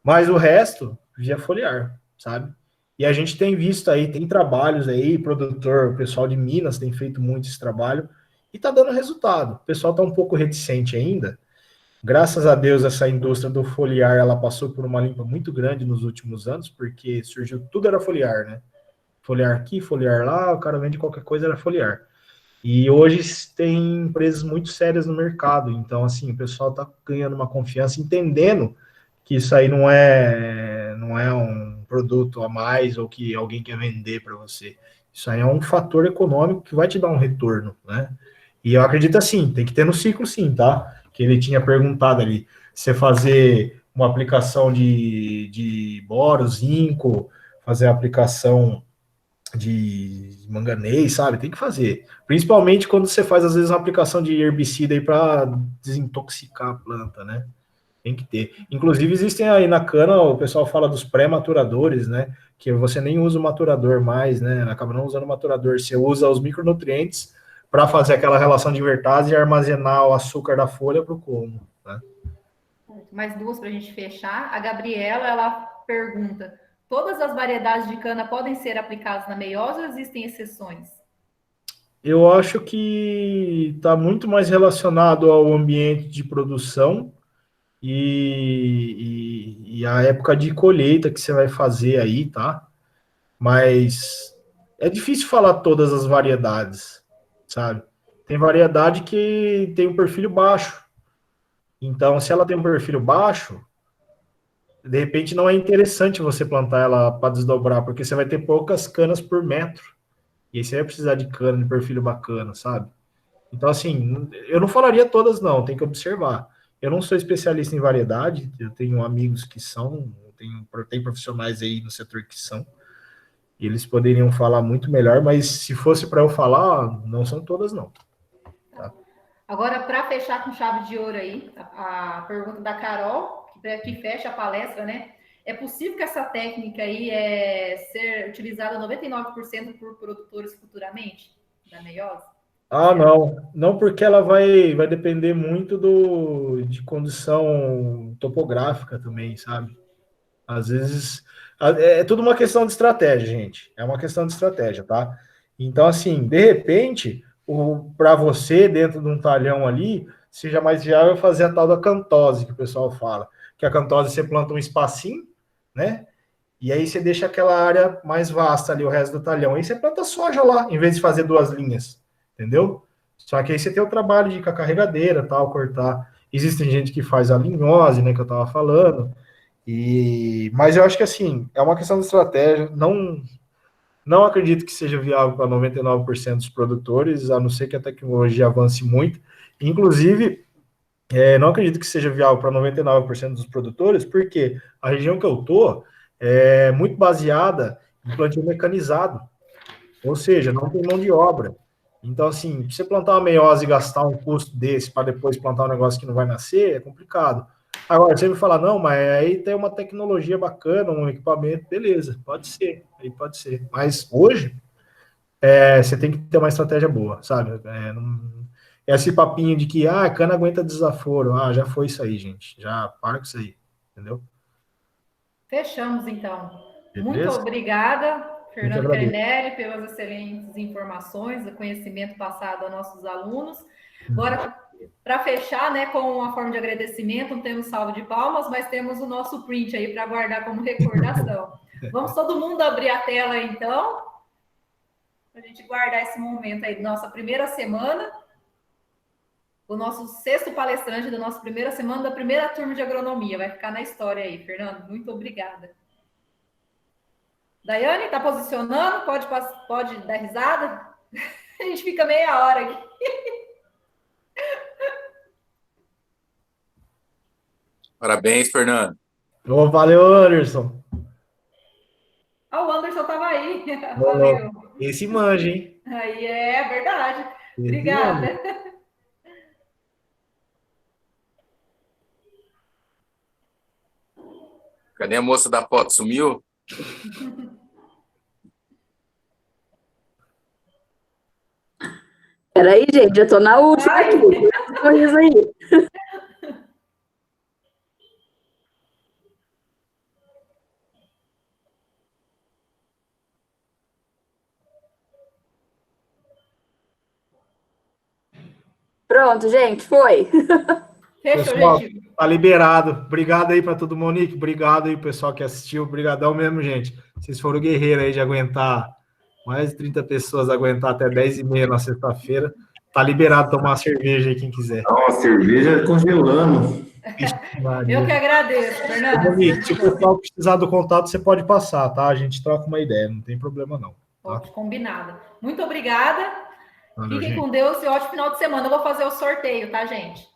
Speaker 3: Mas o resto, via foliar, sabe? E a gente tem visto aí, tem trabalhos aí, produtor, o pessoal de Minas tem feito muito esse trabalho e tá dando resultado. O pessoal tá um pouco reticente ainda. Graças a Deus, essa indústria do foliar, ela passou por uma limpa muito grande nos últimos anos, porque surgiu, tudo era foliar, né? Foliar aqui, foliar lá, o cara vende qualquer coisa, era foliar. E hoje tem empresas muito sérias no mercado, então, assim, o pessoal tá ganhando uma confiança, entendendo que isso aí não é um produto a mais ou que alguém quer vender para você. Isso aí é um fator econômico que vai te dar um retorno, né? E eu acredito assim, tem que ter no ciclo sim, tá? Que ele tinha perguntado ali, você fazer uma aplicação de boro, zinco, fazer a aplicação de manganês, sabe? Tem que fazer. Principalmente quando você faz, às vezes, uma aplicação de herbicida aí para desintoxicar a planta, né? Tem que ter. Inclusive, existem aí na cana, o pessoal fala dos pré-maturadores, né? Que você nem usa o maturador mais, né? Acaba não usando o maturador. Você usa os micronutrientes para fazer aquela relação de invertase e armazenar o açúcar da folha para o colmo, né?
Speaker 2: Mais duas para a gente fechar. A Gabriela, ela pergunta: todas as variedades de cana podem ser aplicadas na meiose ou existem exceções?
Speaker 3: Eu acho que está muito mais relacionado ao ambiente de produção e a época de colheita que você vai fazer aí, tá? Mas é difícil falar todas as variedades, sabe? Tem variedade que tem um perfil baixo. Então, se ela tem um perfil baixo, de repente não é interessante você plantar ela para desdobrar, porque você vai ter poucas canas por metro. E aí você vai precisar de cana de perfil bacana, sabe? Então, assim, eu não falaria todas, não, tem que observar. Eu não sou especialista em variedade, eu tenho amigos que são, tem profissionais aí no setor que são, e eles poderiam falar muito melhor, mas se fosse para eu falar, não são todas, não. Tá?
Speaker 2: Agora, para fechar com chave de ouro aí, a pergunta da Carol, que fecha a palestra, né? É possível que essa técnica aí ser utilizada 99% por produtores futuramente da meiose?
Speaker 3: Ah, não. Não, porque ela vai depender muito de condição topográfica também, sabe? Às vezes é tudo uma questão de estratégia, gente. É uma questão de estratégia, tá? Então, assim, de repente, para você, dentro de um talhão ali, seja mais viável fazer a tal da cantose, que o pessoal fala. Que a cantose você planta um espacinho, né? E aí você deixa aquela área mais vasta ali, o resto do talhão. Aí você planta soja lá, em vez de fazer duas linhas, entendeu? Só que aí você tem o trabalho de ir com a carregadeira, tal, cortar. Existem gente que faz a linhose, né, que eu tava falando. Mas eu acho que assim, é uma questão de estratégia. Não acredito que seja viável para 99% dos produtores, a não ser que a tecnologia avance muito. Inclusive, não acredito que seja viável para 99% dos produtores, porque a região que eu tô é muito baseada em plantio mecanizado, ou seja, não tem mão de obra. Então, assim, você plantar uma meiose e gastar um custo desse para depois plantar um negócio que não vai nascer, é complicado. Agora, você me falar, não, mas aí tem uma tecnologia bacana, um equipamento, beleza, pode ser, aí pode ser. Mas hoje, você tem que ter uma estratégia boa, sabe? Esse papinho de que, a cana aguenta desaforo, já foi isso aí, gente, já para com isso aí, entendeu?
Speaker 2: Fechamos, então. Muito
Speaker 3: Beleza?
Speaker 2: obrigada,
Speaker 3: Eu que
Speaker 2: Fernando
Speaker 3: agradeço.
Speaker 2: Carinelli, pelas excelentes informações, o conhecimento passado a nossos alunos. Agora, para fechar, né, com uma forma de agradecimento, não temos salvo de palmas, mas temos o nosso print aí para guardar como recordação. Vamos todo mundo abrir a tela, então, para a gente guardar esse momento aí, nossa primeira semana, o nosso sexto palestrante da nossa primeira semana, da primeira turma de agronomia. Vai ficar na história aí, Fernando. Muito obrigada. Daiane, está posicionando? Pode dar risada? A gente fica meia hora aqui.
Speaker 1: Parabéns, Fernando.
Speaker 3: Oh, valeu, Anderson.
Speaker 2: Ah, o Anderson estava aí.
Speaker 3: Oh,
Speaker 2: Valeu.
Speaker 3: esse manja, hein?
Speaker 2: Aí é verdade.
Speaker 3: E,
Speaker 2: Obrigada.
Speaker 1: Cadê a moça da foto? Sumiu?
Speaker 4: Peraí, gente, eu tô na última
Speaker 2: Ai.
Speaker 4: aqui. Com isso aí. Pronto, gente, foi.
Speaker 2: Fechou,
Speaker 3: Pessoal,
Speaker 2: gente.
Speaker 3: tá liberado. Obrigado aí para todo mundo, Monique. Obrigado aí, pessoal que assistiu. Obrigadão mesmo, gente. Vocês foram guerreiros aí de aguentar mais de 30 pessoas, aguentar até 10h30 na sexta-feira. Tá liberado tomar uma cerveja aí, quem quiser.
Speaker 5: Ó, cerveja congelando.
Speaker 2: Eu que agradeço,
Speaker 3: Ô,
Speaker 2: Fernando.
Speaker 3: Monique, se o pessoal precisar do contato, você pode passar, tá? A gente troca uma ideia, não tem problema não. Tá?
Speaker 2: Pode, combinado. Muito obrigada.
Speaker 3: Valeu,
Speaker 2: Fiquem
Speaker 3: gente.
Speaker 2: com Deus e ótimo final de semana. Eu vou fazer o sorteio, tá, gente?